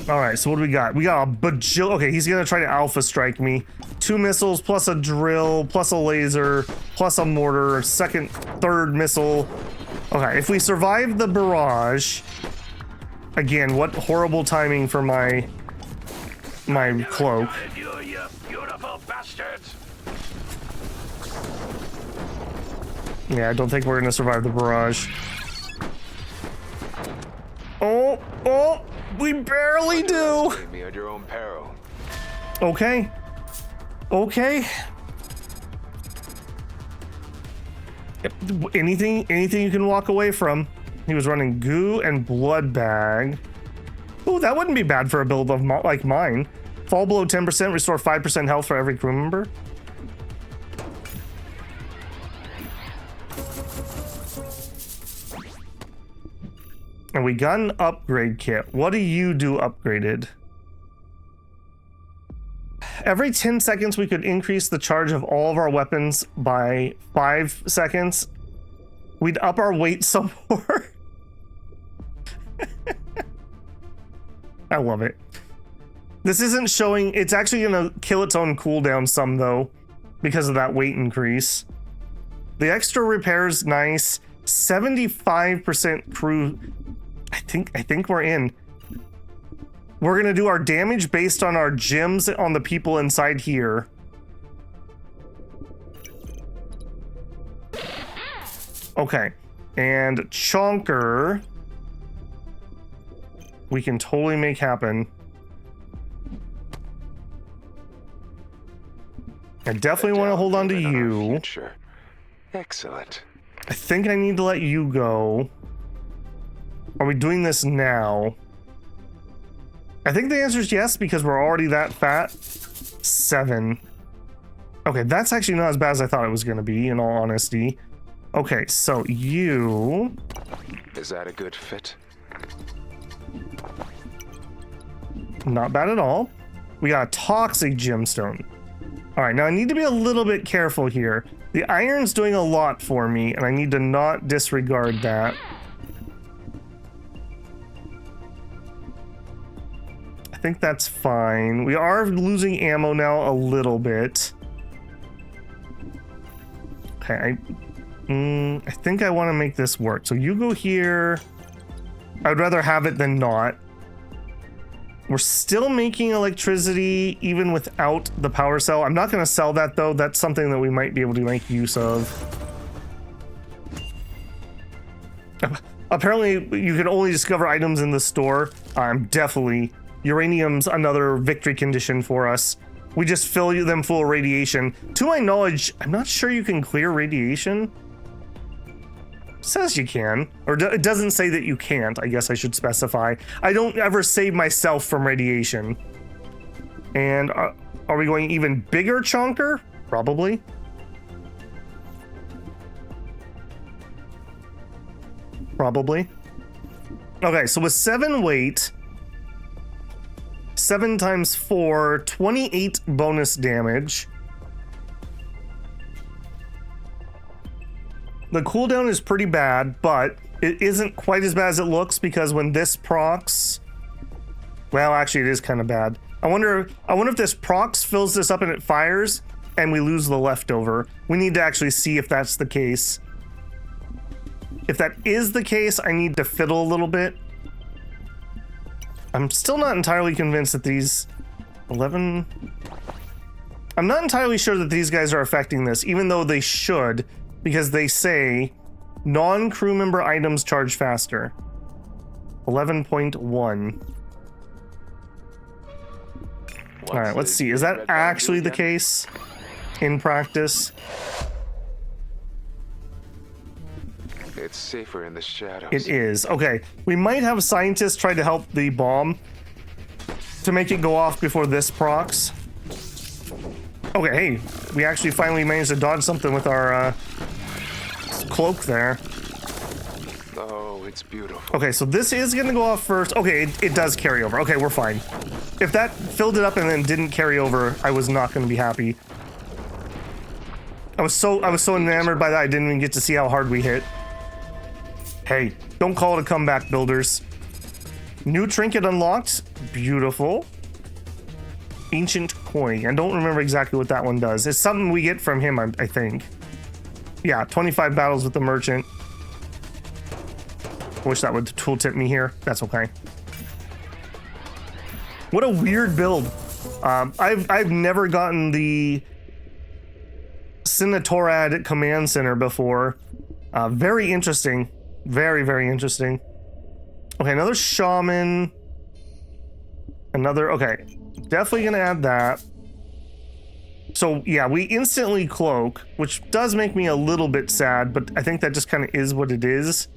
All right, so what do we got? We got a bajillion. Okay, he's gonna try to alpha strike me. 2 missiles plus a drill plus a laser plus a mortar. Third missile. Okay, if we survive the barrage, again, what horrible timing for my cloak. You beautiful bastards. Yeah, I don't think we're gonna survive the barrage. Oh, we barely do. Leave me at your own peril. Okay. Anything you can walk away from. He was running goo and blood bag. Ooh, that wouldn't be bad for a build of like mine. Fall below 10%, restore 5% health for every crew member. And we got an upgrade kit. What do you do upgraded? Every 10 seconds, we could increase the charge of all of our weapons by 5 seconds. We'd up our weight some more. I love it. This isn't showing... It's actually going to kill its own cooldown some, though, because of that weight increase. The extra repair's nice. 75% crew... I think we're in. We're gonna do our damage based on our gems on the people inside here. Okay, and Chonker, we can totally make happen. I definitely want to hold on to you. Excellent. I think I need to let you go. Are we doing this now? I think the answer is yes, because we're already that fat. 7. Okay, that's actually not as bad as I thought it was going to be, in all honesty. Okay, so you... Is that a good fit? Not bad at all. We got a toxic gemstone. All right, now I need to be a little bit careful here. The iron's doing a lot for me, and I need to not disregard that. I think that's fine. We are losing ammo now a little bit. Okay, I think I want to make this work. So you go here. I'd rather have it than not. We're still making electricity even without the power cell. I'm not going to sell that, though. That's something that we might be able to make use of. Apparently, you can only discover items in the store. Definitely. Uranium's another victory condition for us. We just fill them full of radiation. To my knowledge, I'm not sure you can clear radiation. It says you can, or it doesn't say that you can't. I guess I should specify. I don't ever save myself from radiation. And are we going even bigger chunker? Probably. Probably. Okay, so with 7 weight, 7 times 4, 28 bonus damage. The cooldown is pretty bad, but it isn't quite as bad as it looks because when this procs... Well, actually, it is kind of bad. I wonder if this procs fills this up and it fires, and we lose the leftover. We need to actually see if that's the case. If that is the case, I need to fiddle a little bit. I'm still not entirely convinced that these 11... I'm not entirely sure that these guys are affecting this, even though they should, because they say non-crew member items charge faster. 11.1. All right, let's see. Is that actually the case in practice? It's safer in the shadows. It is. Okay, we might have scientists try to help the bomb to make it go off before this procs. Okay, hey, we actually finally managed to dodge something with our cloak there. Oh, it's beautiful. Okay, so this is gonna go off first. Okay, it does carry over. Okay, we're fine. If that filled it up and then didn't carry over, I was not gonna be happy. I was so enamored by that I didn't even get to see how hard we hit. Hey, don't call it a comeback, builders. New trinket unlocked. Beautiful. Ancient coin. I don't remember exactly what that one does. It's something we get from him, I think. Yeah, 25 battles with the merchant. Wish that would tooltip me here. That's okay. What a weird build. I've never gotten the Senatorad command center before. Very interesting. Very, very interesting. Okay, another shaman. Another, okay. Definitely gonna add that. So yeah, we instantly cloak, which does make me a little bit sad, but I think that just kind of is what it is.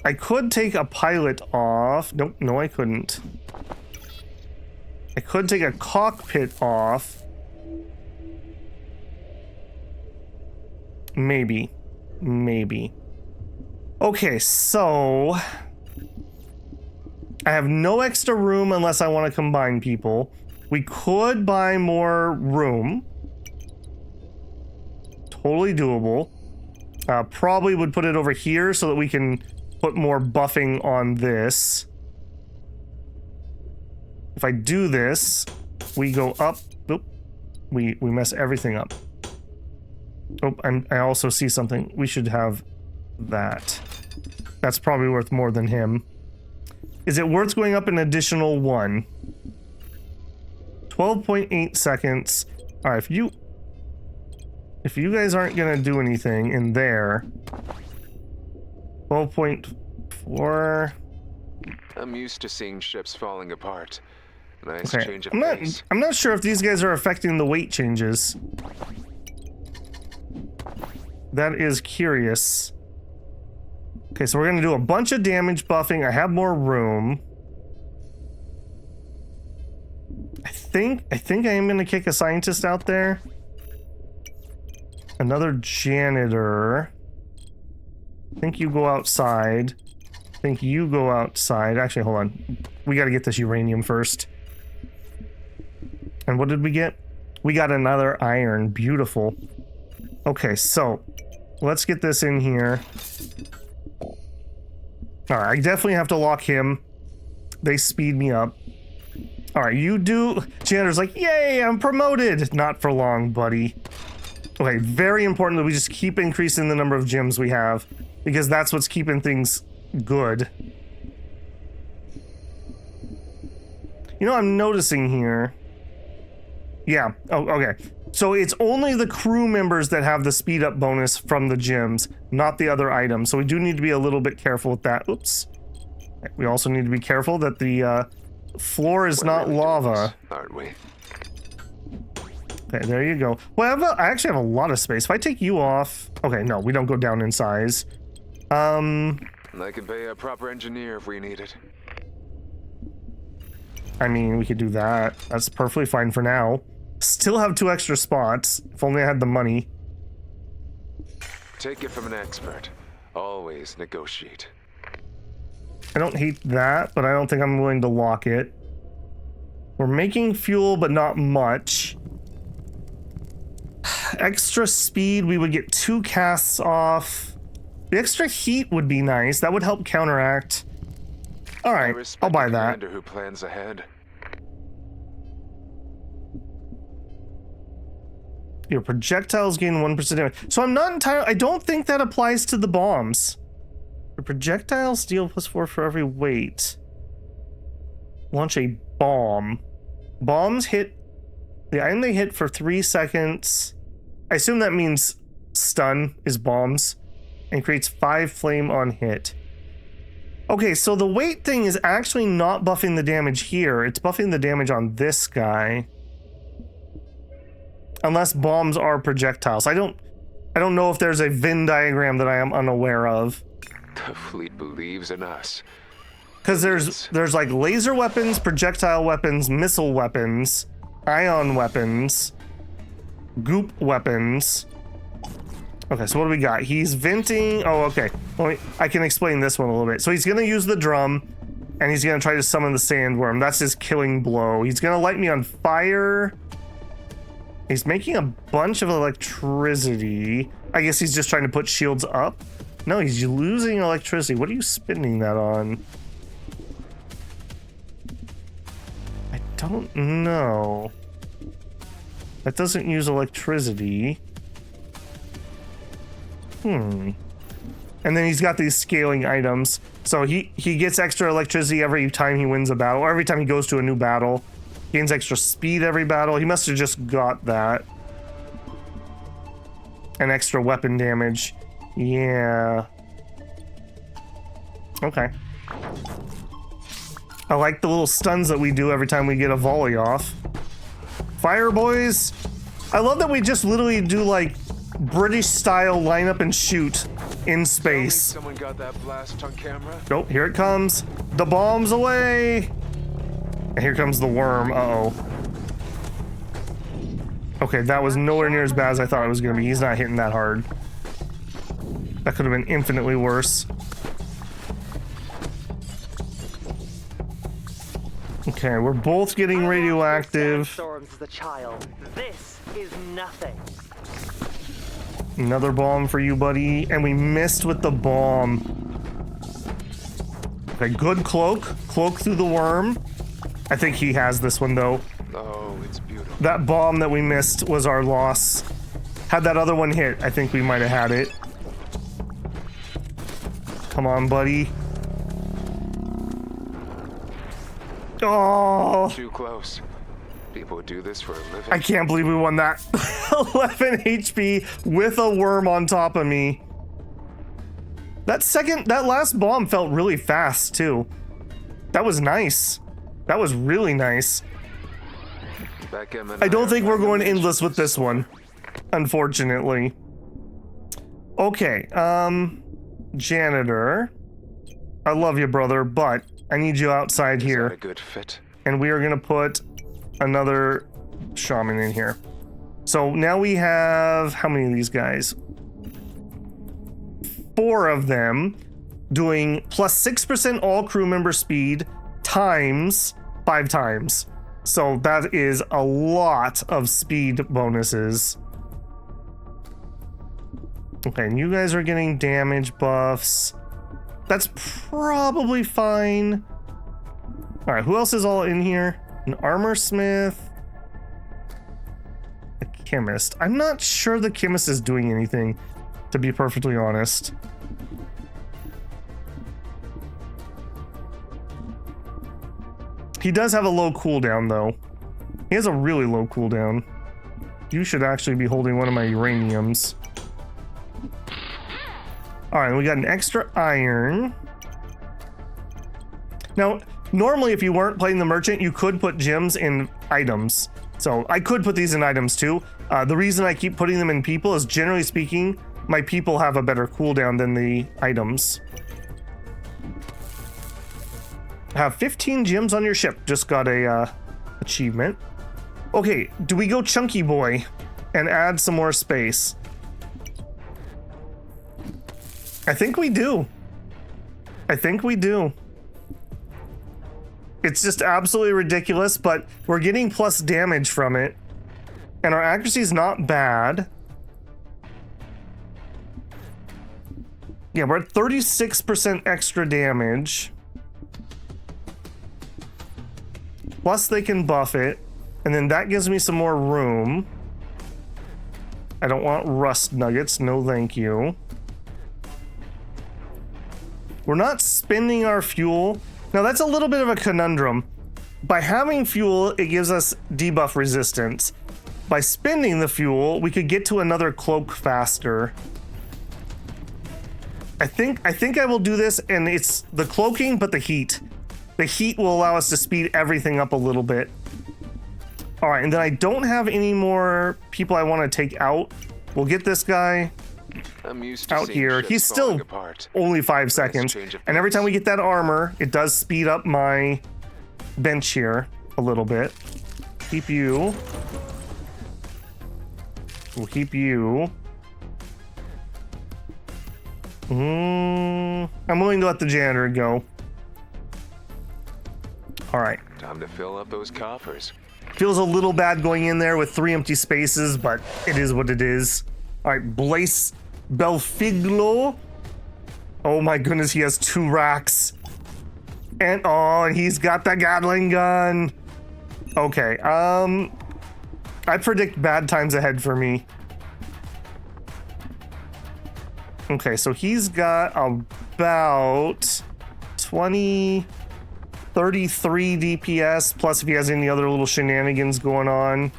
I could take a pilot off. Nope, no I couldn't. I could take a cockpit off. Maybe. Maybe. Okay, so I have no extra room unless I want to combine people. We could buy more room. Totally doable. Probably would put it over here so that we can put more buffing on this. If I do this, we go up. Oop, we mess everything up. Oh, I also see something. We should have that. That's probably worth more than him. Is it worth going up an additional 1? 12.8 seconds. All right, if you guys aren't gonna do anything in there, 12.4. I'm used to seeing ships falling apart. Nice Okay, change of pace. I'm not sure if these guys are affecting the weight changes. That is curious. Okay, so we're gonna do a bunch of damage buffing. I have more room. I think I am gonna kick a scientist out there. Another janitor. I think you go outside. I think you go outside. Actually, hold on. We gotta get this uranium first. And what did we get? We got another iron. Beautiful. Okay, so let's get this in here. All right, I definitely have to lock him. They speed me up. All right, you do. Janitor's like, yay, I'm promoted. Not for long, buddy. Okay, very important that we just keep increasing the number of gems we have, because that's what's keeping things good. You know, I'm noticing here. Yeah, oh, okay. So it's only the crew members that have the speed up bonus from the gems, not the other items. So we do need to be a little bit careful with that. Oops. We also need to be careful that the floor is not lava. Aren't we? Okay, there you go. Well, I actually have a lot of space. If I take you off... Okay, no, we don't go down in size. I could pay a proper engineer if we need it. I mean, we could do that. That's perfectly fine for now. Still have 2 extra spots. If only I had the money. Take it from an expert. Always negotiate. I don't hate that, but I don't think I'm willing to lock it. We're making fuel, but not much. Extra speed, we would get 2 casts off. The extra heat would be nice. That would help counteract. All right, I'll buy that. Commander who plans ahead. Your projectiles gain 1% damage. So I'm not entirely... I don't think that applies to the bombs. The projectiles deal +4 for every weight. Launch a bomb. Bombs hit... The item they hit for 3 seconds... I assume that means stun is bombs. And creates 5 flame on hit. Okay, so the weight thing is actually not buffing the damage here. It's buffing the damage on this guy. Unless bombs are projectiles. I don't know if there's a Venn diagram that I am unaware of. The fleet believes in us. Because there's like laser weapons, projectile weapons, missile weapons, ion weapons, goop weapons. Okay, so what do we got? He's venting. Oh, okay. Well, I can explain this one a little bit. So he's going to use the drum, and he's going to try to summon the sandworm. That's his killing blow. He's going to light me on fire. He's making a bunch of electricity. I guess he's just trying to put shields up. No, he's losing electricity. What are you spending that on? I don't know. That doesn't use electricity. And then he's got these scaling items. So he gets extra electricity every time he wins a battle, or every time he goes to a new battle. Gains extra speed every battle. He must have just got that. And extra weapon damage. Yeah. Okay. I like the little stuns that we do every time we get a volley off. Fire, boys. I love that we just literally do like British style line up and shoot in space. Someone got that blast on camera. Nope, here it comes. The bomb's away. And here comes the worm. Uh-oh. Okay, that was nowhere near as bad as I thought it was gonna be. He's not hitting that hard. That could have been infinitely worse. Okay, we're both getting radioactive. Storms as a child. This is nothing. Another bomb for you, buddy. And we missed with the bomb. Okay, good cloak. Cloak through the worm. I think he has this one, though. Oh, it's beautiful. That bomb that we missed was our loss. Had that other one hit, I think we might have had it. Come on, buddy. Oh! Too close. People would do this for a living. I can't believe we won that. 11 HP with a worm on top of me. That last bomb felt really fast, too. That was nice. That was really nice. I don't think we're going endless with this one, unfortunately. Okay, janitor. I love you, brother, but I need you outside here. Is that a good fit? And we are gonna put another shaman in here. So now we have, how many of these guys? 4 of them doing plus 6% all crew member speed times 5 times. So that is a lot of speed bonuses. Okay, and you guys are getting damage buffs. That's probably fine. All right, who else is all in here? An armor smith. A chemist. I'm not sure the chemist is doing anything, to be perfectly honest. He does have a low cooldown, though. He has a really low cooldown. You should actually be holding one of my uraniums. All right, we got an extra iron. Now, normally if you weren't playing the merchant, you could put gems in items. So I could put these in items too. The reason I keep putting them in people is, generally speaking, my people have a better cooldown than the items. Have 15 gems on your ship. Just got a achievement. Okay, do we go chunky boy and add some more space? I think we do. I think we do. It's just absolutely ridiculous, but we're getting plus damage from it. And our accuracy is not bad. Yeah, we're at 36% extra damage. Plus they can buff it. And then that gives me some more room. I don't want rust nuggets. No, thank you. We're not spending our fuel. Now that's a little bit of a conundrum. By having fuel, it gives us debuff resistance. By spending the fuel, we could get to another cloak faster. I think I will do this, and it's the cloaking, but the heat. The heat will allow us to speed everything up a little bit. All right, and then I don't have any more people I want to take out. We'll get this guy I'm used to out seeing here. ships He's still falling apart. only 5 seconds. change of And every time we pace. get that armor, it does speed up my bench here a little bit. Keep you. We'll keep you. I'm willing to let the janitor go. All right. Time to fill up those coffers. Feels a little bad going in there with 3 empty spaces, but it is what it is. All right, Blaze Belfiglo. Oh my goodness, he has 2 racks. And oh, he's got the Gatling gun. Okay, I predict bad times ahead for me. Okay, so he's got about 33 DPS, plus if he has any other little shenanigans going on.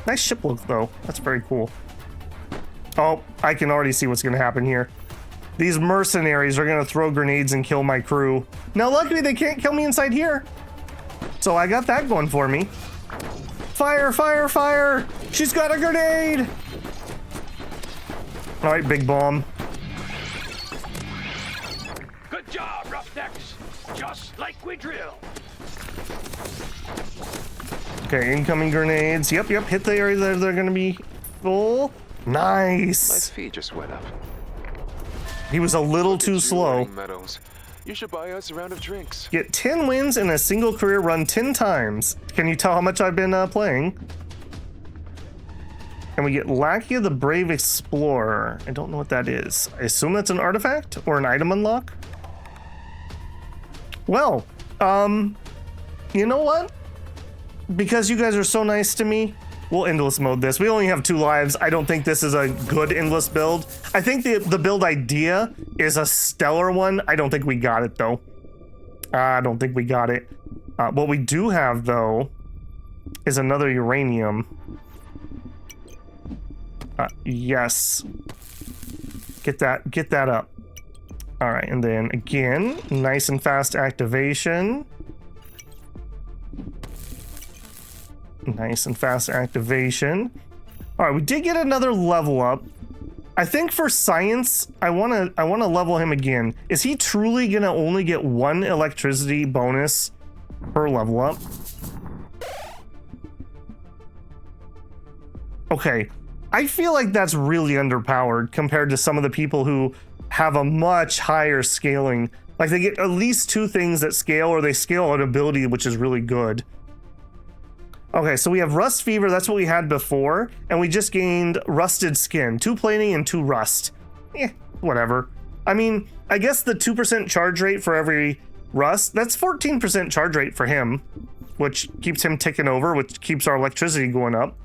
Nice ship look, though. That's very cool. Oh, I can already see what's going to happen here. These mercenaries are going to throw grenades and kill my crew. Now, luckily, they can't kill me inside here. So I got that going for me. Fire, fire, fire! She's got a grenade! All right, big bomb. Good job, roughnecks. Just like we drilled. Okay, incoming grenades. Yep, hit the area that they're going to be full. My Nice. feet just went up. He was a little Look at too you slow. earning medals. You should buy us a round of drinks. Get 10 wins in a single career run 10 times. Can you tell how much I've been playing? And we get Lackey of the Brave Explorer. I don't know what that is. I assume that's an artifact or an item unlock. Well, you know what? Because you guys are so nice to me, we'll endless mode this. We only have 2 lives. I don't think this is a good endless build. I think the build idea is a stellar one. I don't think we got it, though. I don't think we got it. What we do have, though, is another uranium. Yes. Get that up. All right, and then again, nice and fast activation. Nice and fast activation. All right, we did get another level up. I think for science, I wanna level him again. Is he truly gonna only get 1 electricity bonus per level up? Okay, I feel like that's really underpowered compared to some of the people who have a much higher scaling. Like they get at least 2 things that scale, or they scale an ability, which is really good. Okay, so we have Rust Fever, that's what we had before, and we just gained Rusted Skin, 2 plating and 2 rust. Whatever. I mean, I guess the 2% charge rate for every rust, that's 14% charge rate for him, which keeps him ticking over, which keeps our electricity going up.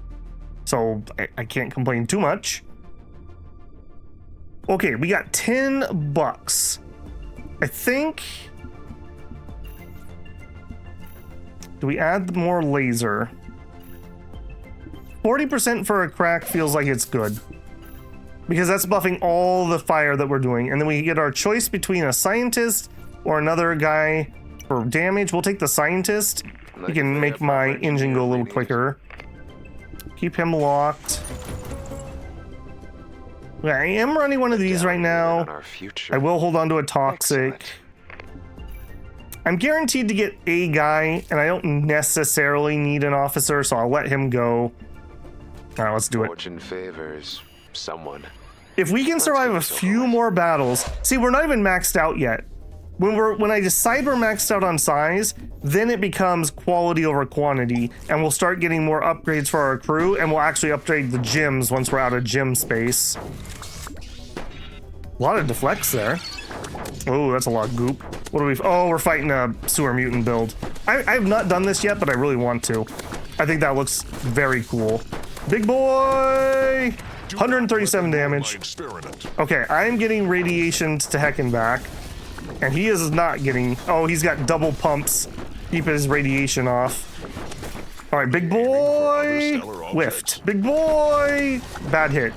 So I can't complain too much. Okay, we got 10 bucks. I think... Do we add more laser? 40% for a crack feels like it's good, because that's buffing all the fire that we're doing. And then we get our choice between a scientist or another guy for damage. We'll take the scientist. He can make my engine go a little quicker. Keep him locked. Yeah, I am running one of these right now. On our future. I will hold on to a toxic. Excellent. I'm guaranteed to get a guy, and I don't necessarily need an officer, so I'll let him go. All right, let's do it. Fortune favors someone. If we can survive a few more battles, see, we're not even maxed out yet. When I decide we're maxed out on size, then it becomes quality over quantity, and we'll start getting more upgrades for our crew, and we'll actually upgrade the gyms once we're out of gym space. A lot of deflects there. Oh, that's a lot of goop. What do we? Oh, we're fighting a sewer mutant build. I've not done this yet, but I really want to. I think that looks very cool. Big boy! 137 damage. Okay, I'm getting radiations to heck and back. And he is not getting... Oh, he's got double pumps. Keeping his radiation off. All right, big boy! Whiffed. Big boy! Bad hit.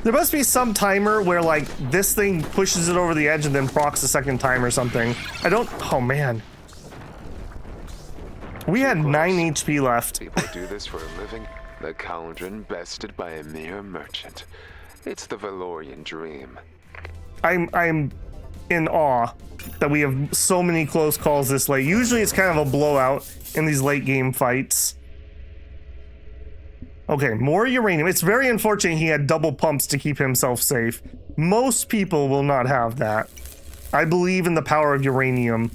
There must be some timer where, like, this thing pushes it over the edge and then procs a second time or something. I don't... Oh, man. We had 9 HP left. People do this for a living. The cauldron bested by a mere merchant. It's the Valorian dream. I'm in awe that we have so many close calls this late. Usually it's kind of a blowout in these late game fights. Okay, more uranium. It's very unfortunate he had double pumps to keep himself safe. Most people will not have that. I believe in the power of uranium.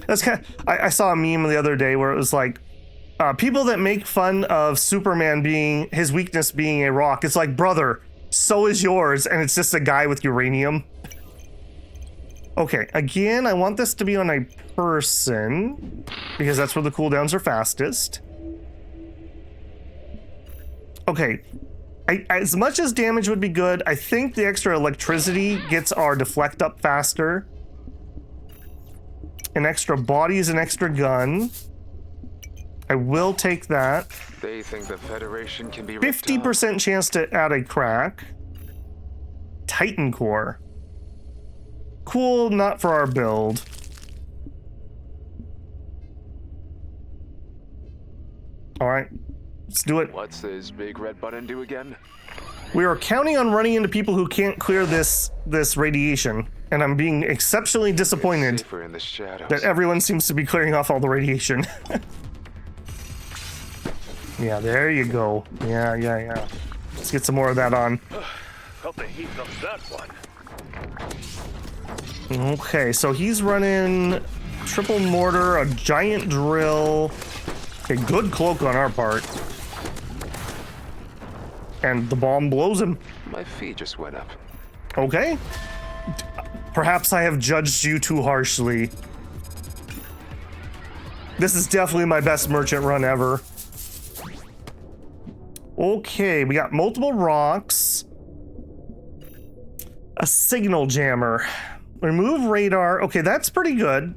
That's kind of, I saw a meme the other day where it was like, people that make fun of Superman being, his weakness being a rock. It's like, brother, so is yours, and it's just a guy with uranium. Okay, again, I want this to be on a person, because that's where the cooldowns are fastest. Okay, as much as damage would be good, I think the extra electricity gets our deflect up faster. An extra body is an extra gun. I will take that. They think the Federation can be 50% chance to add a crack. Titan core. Cool, not for our build. All right, let's do it. What's this big red button do again? We are counting on running into people who can't clear this radiation, and I'm being exceptionally disappointed Safer in the shadows. that everyone seems to be clearing off all the radiation. Yeah, there you go. Yeah. Let's get some more of that on. Felt the heat from that one. Okay, so he's running triple mortar, a giant drill. A good cloak on our part. And the bomb blows him. My feet just went up. Okay. Perhaps I have judged you too harshly. This is definitely my best merchant run ever. Okay, we got multiple rocks. A signal jammer. Remove radar. Okay, that's pretty good.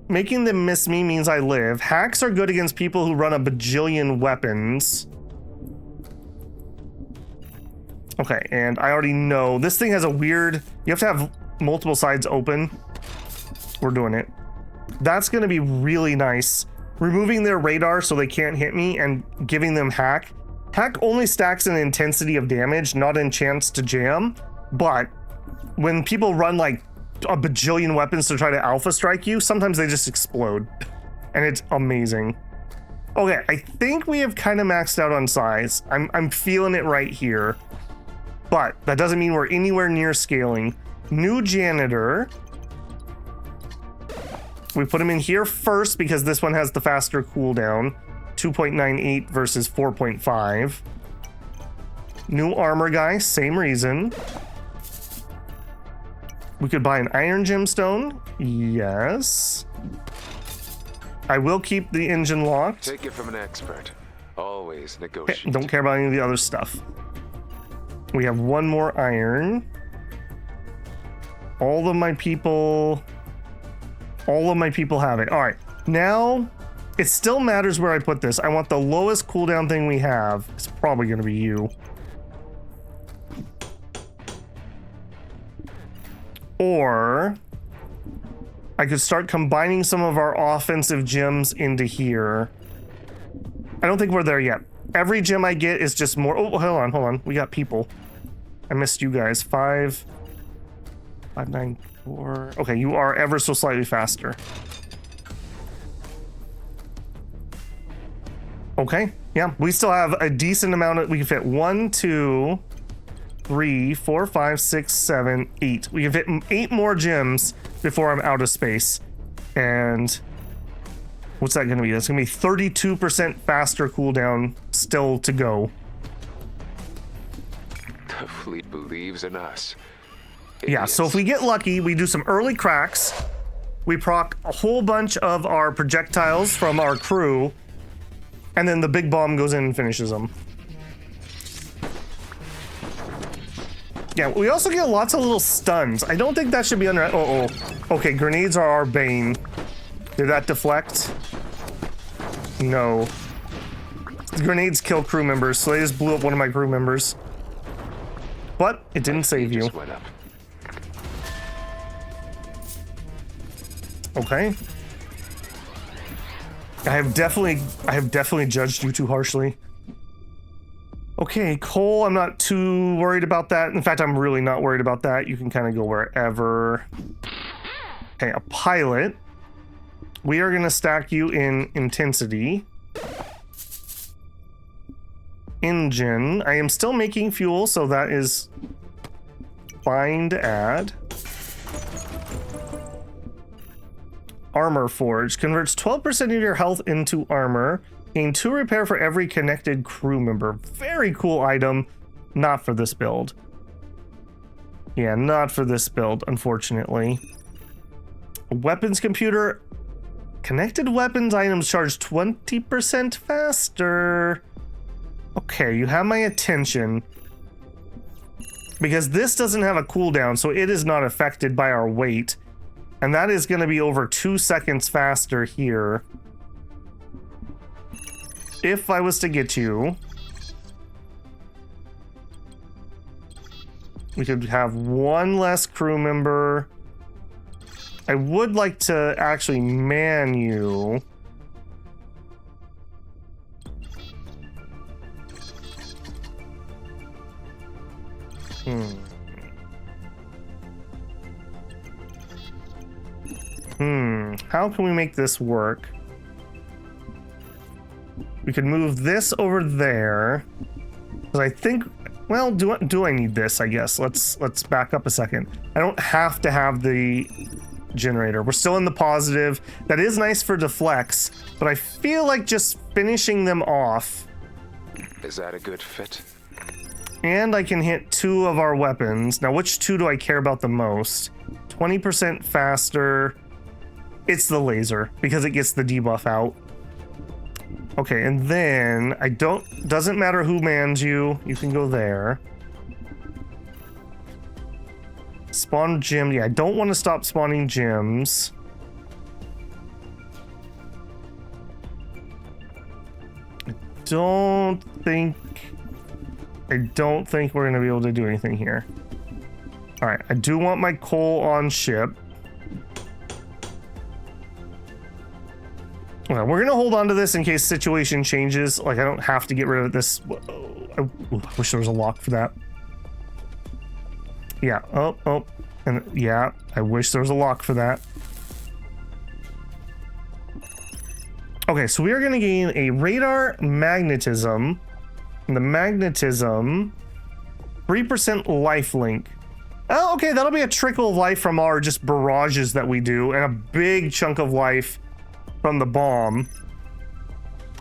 Making them miss me means I live. Hacks are good against people who run a bajillion weapons. Okay, and I already know this thing has a weird... You have to have multiple sides open. We're doing it. That's going to be really nice. Removing their radar so they can't hit me and giving them hack. Hack only stacks in intensity of damage, not in chance to jam. But when people run like a bajillion weapons to try to alpha strike you, sometimes they just explode. And it's amazing. Okay, I think we have kind of maxed out on size. I'm feeling it right here. But that doesn't mean we're anywhere near scaling. New janitor. We put him in here first because this one has the faster cooldown. 2.98 versus 4.5. New armor guy, same reason. We could buy an iron gemstone. Yes. I will keep the engine locked. Take it from an expert. Always Okay, negotiate. don't care about any of the other stuff. We have one more iron. All of my people have it. All right, now it still matters where I put this. I want the lowest cooldown thing we have. It's probably going to be you. Or I could start combining some of our offensive gems into here. I don't think we're there yet. Every gem I get is just more. Oh, hold on. We got people. I missed you guys. 5. 594. Okay, you are ever so slightly faster. Okay, yeah, we still have a decent amount of, we can fit 1, 2, 3, 4, 5, 6, 7, 8. We can fit 8 more gems before I'm out of space. And what's that gonna be? That's gonna be 32% faster cooldown still to go. The fleet believes in us. Yeah, so if we get lucky, we do some early cracks. We proc a whole bunch of our projectiles from our crew, and then the big bomb goes in and finishes them. Yeah, we also get lots of little stuns. I don't think that should be under... Uh-oh. Okay, grenades are our bane. Did that deflect? No. Grenades kill crew members, so they just blew up one of my crew members. But it didn't save you. Just went up. Okay. I have definitely judged you too harshly. Okay, Cole, I'm not too worried about that. In fact, I'm really not worried about that. You can kind of go wherever. Okay, a pilot. We are gonna stack you in intensity. Engine. I am still making fuel, so that is fine to add. Armor Forge converts 12% of your health into armor. Gain 2 repair for every connected crew member. Very cool item. Not for this build. Yeah, not for this build, unfortunately. Weapons computer. Connected weapons items charge 20% faster. Okay, you have my attention. Because this doesn't have a cooldown, so it is not affected by our weight. And that is going to be over 2 seconds faster here. If I was to get you, we could have 1 less crew member. I would like to actually man you. How can we make this work? We could move this over there. Because I think, well, do I need this, I guess? Let's back up a second. I don't have to have the generator. We're still in the positive. That is nice for deflects, but I feel like just finishing them off. Is that a good fit? And I can hit 2 of our weapons. Now, which 2 do I care about the most? 20% faster. It's the laser, because it gets the debuff out. Okay, and then doesn't matter who mans you. You can go there. Spawn gym. Yeah, I don't want to stop spawning gyms. I don't think we're going to be able to do anything here. All right, I do want my coal on ship. Okay, we're gonna hold on to this in case situation changes. Like, I don't have to get rid of this. I wish there was a lock for that. Yeah, oh, and yeah, I wish there was a lock for that. Okay, so we are gonna gain a radar magnetism. And the magnetism, 3% life link. Oh, okay, that'll be a trickle of life from our just barrages that we do, and a big chunk of life from the bomb,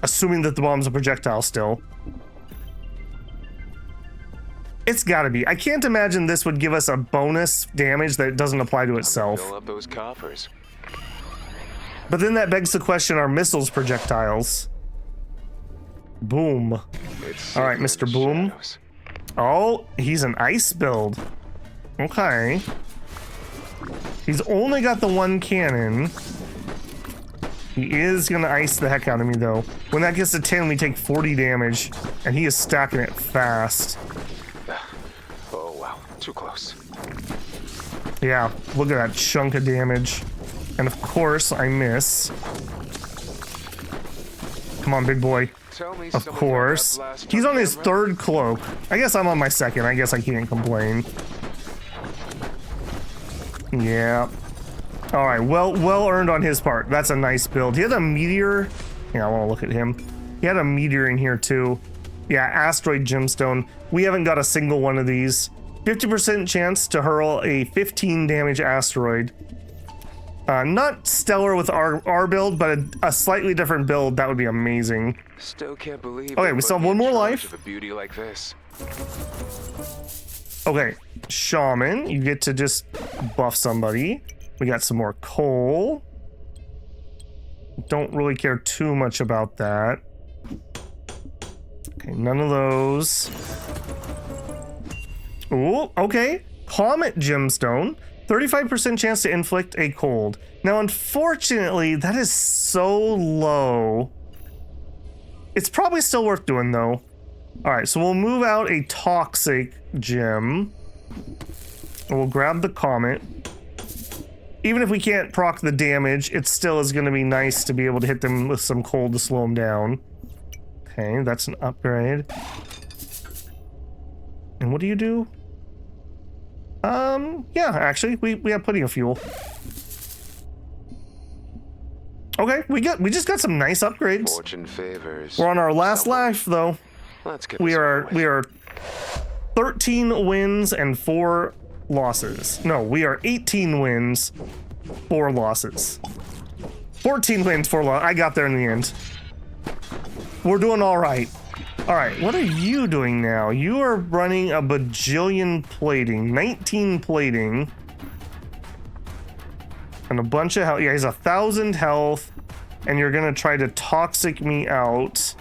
assuming that the bomb's a projectile still. It's gotta be. I can't imagine this would give us a bonus damage that doesn't apply to itself. Fill up those coffers. But then that begs the question, are missiles projectiles? Boom. All right, Mr. Boom. Shadows. Oh, he's an ice build. Okay. He's only got the 1 cannon. He is gonna ice the heck out of me, though. When that gets to 10, we take 40 damage, and he is stacking it fast. Oh, wow. Too close. Yeah, look at that chunk of damage. And of course, I miss. Come on, big boy. Tell me Of course. He's on his 3rd cloak. I guess I'm on my 2nd. I guess I can't complain. Yeah. All right, well earned on his part. That's a nice build. He had a meteor. Yeah, I want to look at him. He had a meteor in here too. Yeah, asteroid gemstone. We haven't got a single one of these. 50% chance to hurl a 15 damage asteroid. Not stellar with our build, but a slightly different build. That would be amazing. Still can't believe. Okay, we still have one more life. Of a beauty like this. Okay, shaman, you get to just buff somebody. We got some more coal. Don't really care too much about that. Okay, none of those. Ooh, okay. Comet gemstone. 35% chance to inflict a cold. Now, unfortunately, that is so low. It's probably still worth doing, though. All right, so we'll move out a toxic gem. And we'll grab the comet. Even if we can't proc the damage, it still is going to be nice to be able to hit them with some cold to slow them down. Okay, that's an upgrade. And what do you do? Yeah, actually, we have plenty of fuel. Okay, we just got some nice upgrades. Fortune favors. We're on our last life, though. Let's get We this are over with. 13 wins and 4 losses. No, we are 18 wins, 4 losses. 14 wins, 4 losses. I got there in the end. We're doing all right. All right, what are you doing now? You are running a bajillion plating, 19 plating, and a bunch of health. Yeah, he's 1,000 health, and you're gonna try to toxic me out.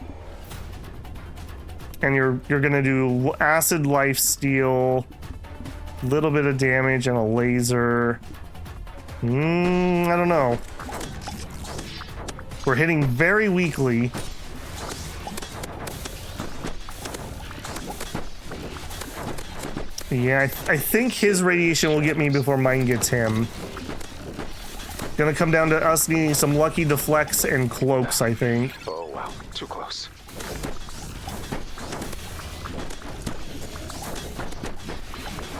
And you're gonna do acid life steal, little bit of damage, and a laser. I don't know. We're hitting very weakly. Yeah, I think his radiation will get me before mine gets him. Gonna come down to us needing some lucky deflects and cloaks, I think. Oh wow, too close.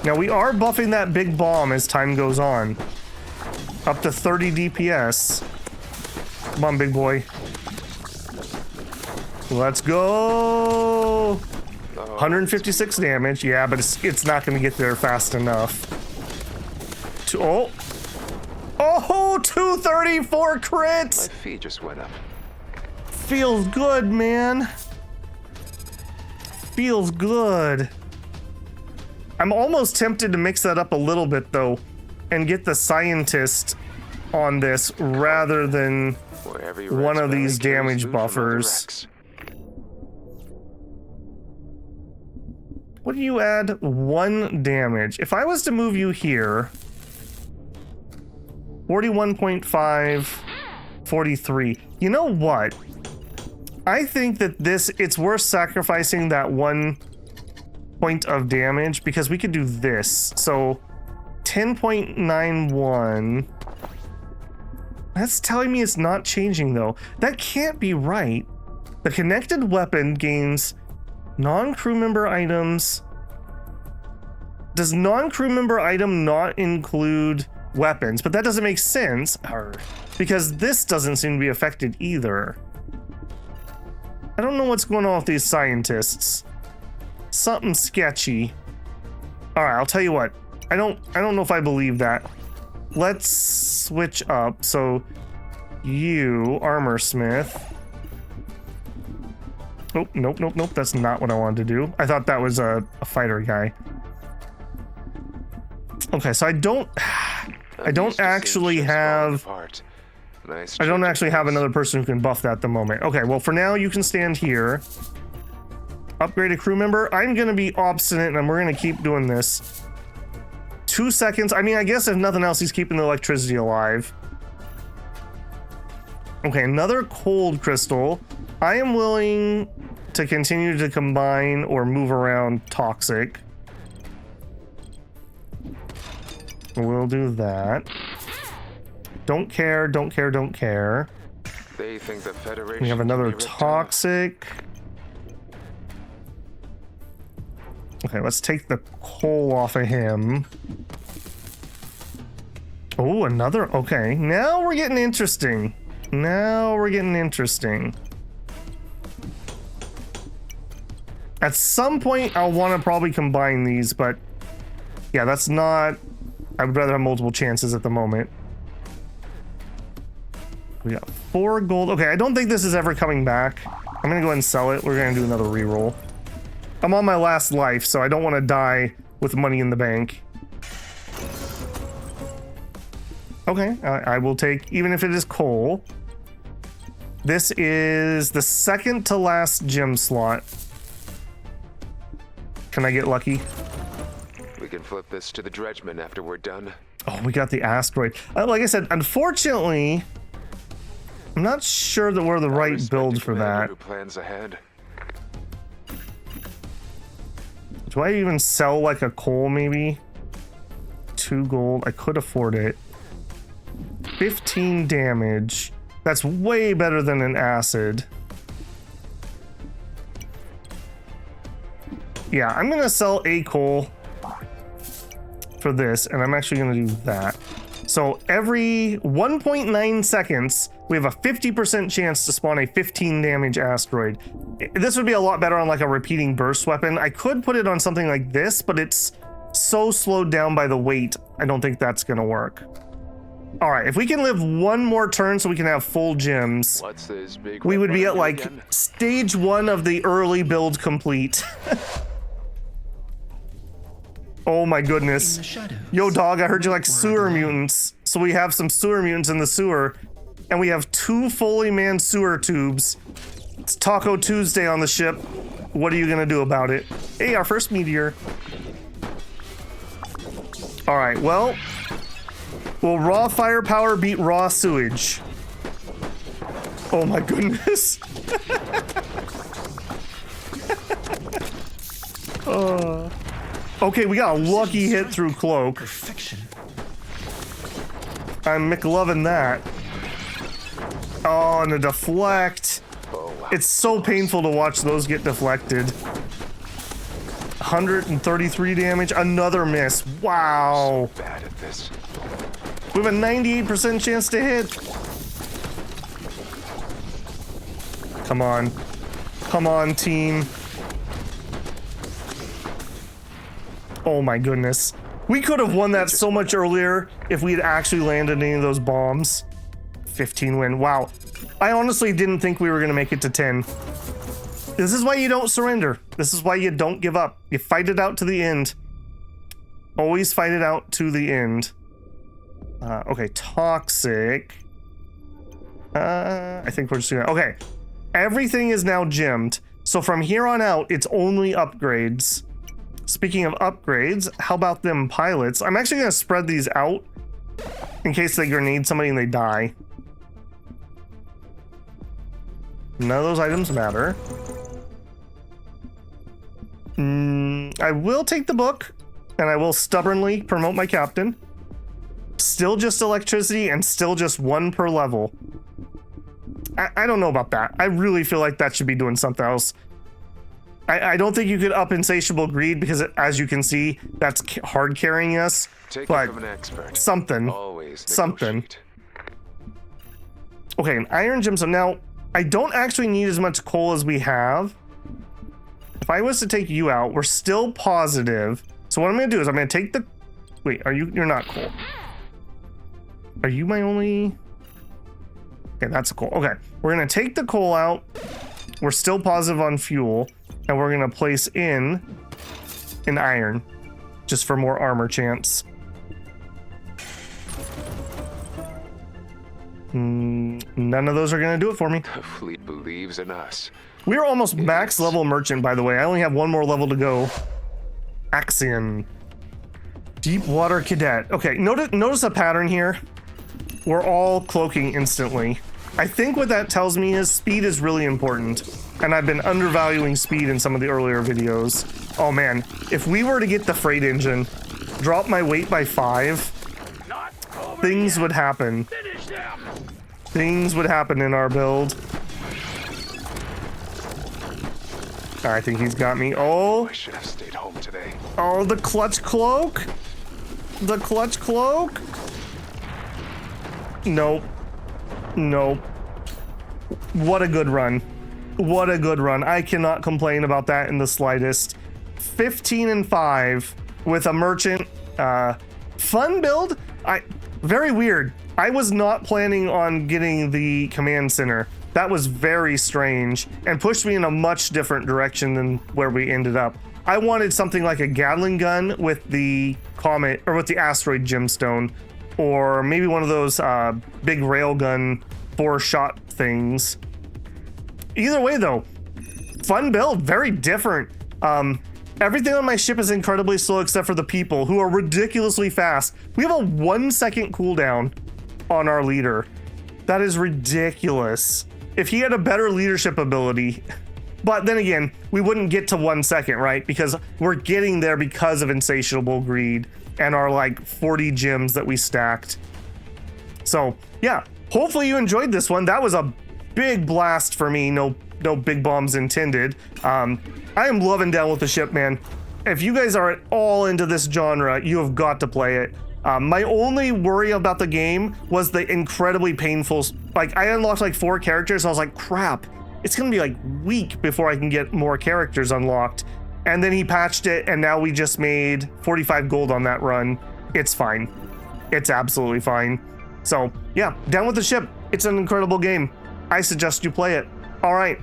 Now we are buffing that big bomb as time goes on. Up to 30 DPS. Come on, big boy. Let's go! 156 damage, yeah, but it's not going to get there fast enough. Oh, 234 crit! My fee just went up. Feels good, man. Feels good. I'm almost tempted to mix that up a little bit, though, and get the scientist on this rather than one of these damage buffers. What do you add? 1 damage. If I was to move you here, 41.5, 43. You know what? I think that it's worth sacrificing that 1 point of damage because we could do this. So 10.91. That's telling me it's not changing though. That can't be right. The connected weapon gains non-crew member items. Does non-crew member item not include weapons? But that doesn't make sense because this doesn't seem to be affected either. I don't know what's going on with these scientists. Something sketchy. All right, I'll tell you what. I don't know if I believe that. Let's switch up. So you, armor smith. Oh, nope. That's not what I wanted to do. I thought that was a fighter guy. Okay, so I don't actually have another person who can buff that at the moment. Okay, well for now you can stand here. Upgrade a crew member. I'm gonna be obstinate and we're gonna keep doing this. 2 seconds. I mean, I guess if nothing else, he's keeping the electricity alive. Okay, another cold crystal. I am willing to continue to combine or move around toxic. We'll do that. Don't care. They think the Federation. We have another toxic. Okay, let's take the coal off of him. Oh, another. Okay, now we're getting interesting. Now we're getting interesting. At some point, I'll want to probably combine these, but yeah, that's not. I would rather have multiple chances at the moment. We got 4 gold. Okay, I don't think this is ever coming back. I'm gonna go ahead and sell it. We're gonna do another reroll. I'm on my last life, so I don't want to die with money in the bank. Okay, I will take, even if it is coal. This is the second to last gem slot. Can I get lucky? We can flip this to the dredgeman after we're done. Oh, we got the asteroid. Like I said, unfortunately, I'm not sure that we're the right build for that. Who plans ahead? Do I even sell like a coal maybe? 2 gold. I could afford it. 15 damage. That's way better than an acid. Yeah, I'm gonna sell a coal for this, and I'm actually gonna do that. So every 1.9 seconds, we have a 50% chance to spawn a 15 damage asteroid. This would be a lot better on like a repeating burst weapon. I could put it on something like this, but it's so slowed down by the weight, I don't think that's gonna work. All right, if we can live one more turn so we can have full gems, What's this big we would be at weapon like again? stage 1 of the early build complete. Oh my goodness. Yo dog, I heard you like sewer mutants. So we have some sewer mutants in the sewer, and we have 2 fully manned sewer tubes. It's Taco Tuesday on the ship. What are you gonna do about it? Hey, our first meteor. All right, well, will raw firepower beat raw sewage? Oh my goodness. Okay, we got a lucky hit through cloak. Perfection. I'm McLovin' that. Oh, and a deflect. Oh, wow. It's so painful to watch those get deflected. 133 damage, another miss. Wow. Bad at this. We have a 98% chance to hit. Come on. Come on, team. Oh my goodness. We could have won that so much earlier if we had actually landed any of those bombs. 15 win. Wow. I honestly didn't think we were going to make it to 10. This is why you don't surrender. This is why you don't give up. You fight it out to the end. Always fight it out to the end. Okay, toxic. I think we're just gonna... Okay. Everything is now gemmed. So from here on out, it's only upgrades. Speaking of upgrades, how about them pilots? I'm actually going to spread these out in case they grenade somebody and they die. None of those items matter. I will take the book, and I will stubbornly promote my captain. Still just electricity and still just 1 per level. I don't know about that. I really feel like that should be doing something else. I don't think you could up Insatiable Greed because, as you can see, that's hard carrying us. Take But it from an expert. something. Always Something. negotiate. Okay, an iron gemstone. Now, I don't actually need as much coal as we have. If I was to take you out, we're still positive. So what I'm going to do is I'm going to take the... Wait, you're not coal. Are you my only... Okay, that's a coal. Okay, we're going to take the coal out. We're still positive on fuel. And we're going to place in an iron. Just for more armor chance. None of those are going to do it for me. The fleet believes in us. We're almost max level merchant, by the way. I only have 1 more level to go. Axion. Deep water cadet. Okay, notice a pattern here. We're all cloaking instantly. I think what that tells me is speed is really important. And I've been undervaluing speed in some of the earlier videos. Oh man, if we were to get the freight engine, drop my weight by 5, Not over things yet. would happen. Finish them. Things would happen in our build. I think he's got me. Oh, I should have stayed home today. oh, the clutch cloak. The clutch cloak. Nope. Nope. What a good run. What a good run. I cannot complain about that in the slightest. 15-5 with a merchant. Fun build. Very weird. I was not planning on getting the command center. That was very strange and pushed me in a much different direction than where we ended up. I wanted something like a Gatling gun with the comet or with the asteroid gemstone, or maybe one of those big railgun 4-shot things. Either way though, fun build, very different. Everything on my ship is incredibly slow except for the people, who are ridiculously fast. We have a 1-second cooldown on our leader. That is ridiculous. If he had a better leadership ability, but then again, we wouldn't get to 1 second, right? Because we're getting there because of insatiable greed and our like 40 gems that we stacked. So yeah, hopefully you enjoyed this one. That was a big blast for me. No big bombs intended. I am loving Down with the Ship, man. If you guys are at all into this genre, you have got to play it. My only worry about the game was the incredibly painful, like I unlocked like 4 characters. I was like, crap, it's gonna be like week before I can get more characters unlocked. And then he patched it and now we just made 45 gold on that run. It's fine. It's absolutely fine. So yeah, Down with the Ship. It's an incredible game. I suggest you play it. All right,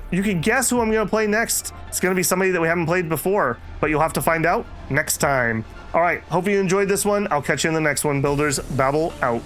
you can guess who I'm gonna play next. It's gonna be somebody that we haven't played before, but you'll have to find out next time. All right, hope you enjoyed this one. I'll catch you in the next one. Builders Babble out.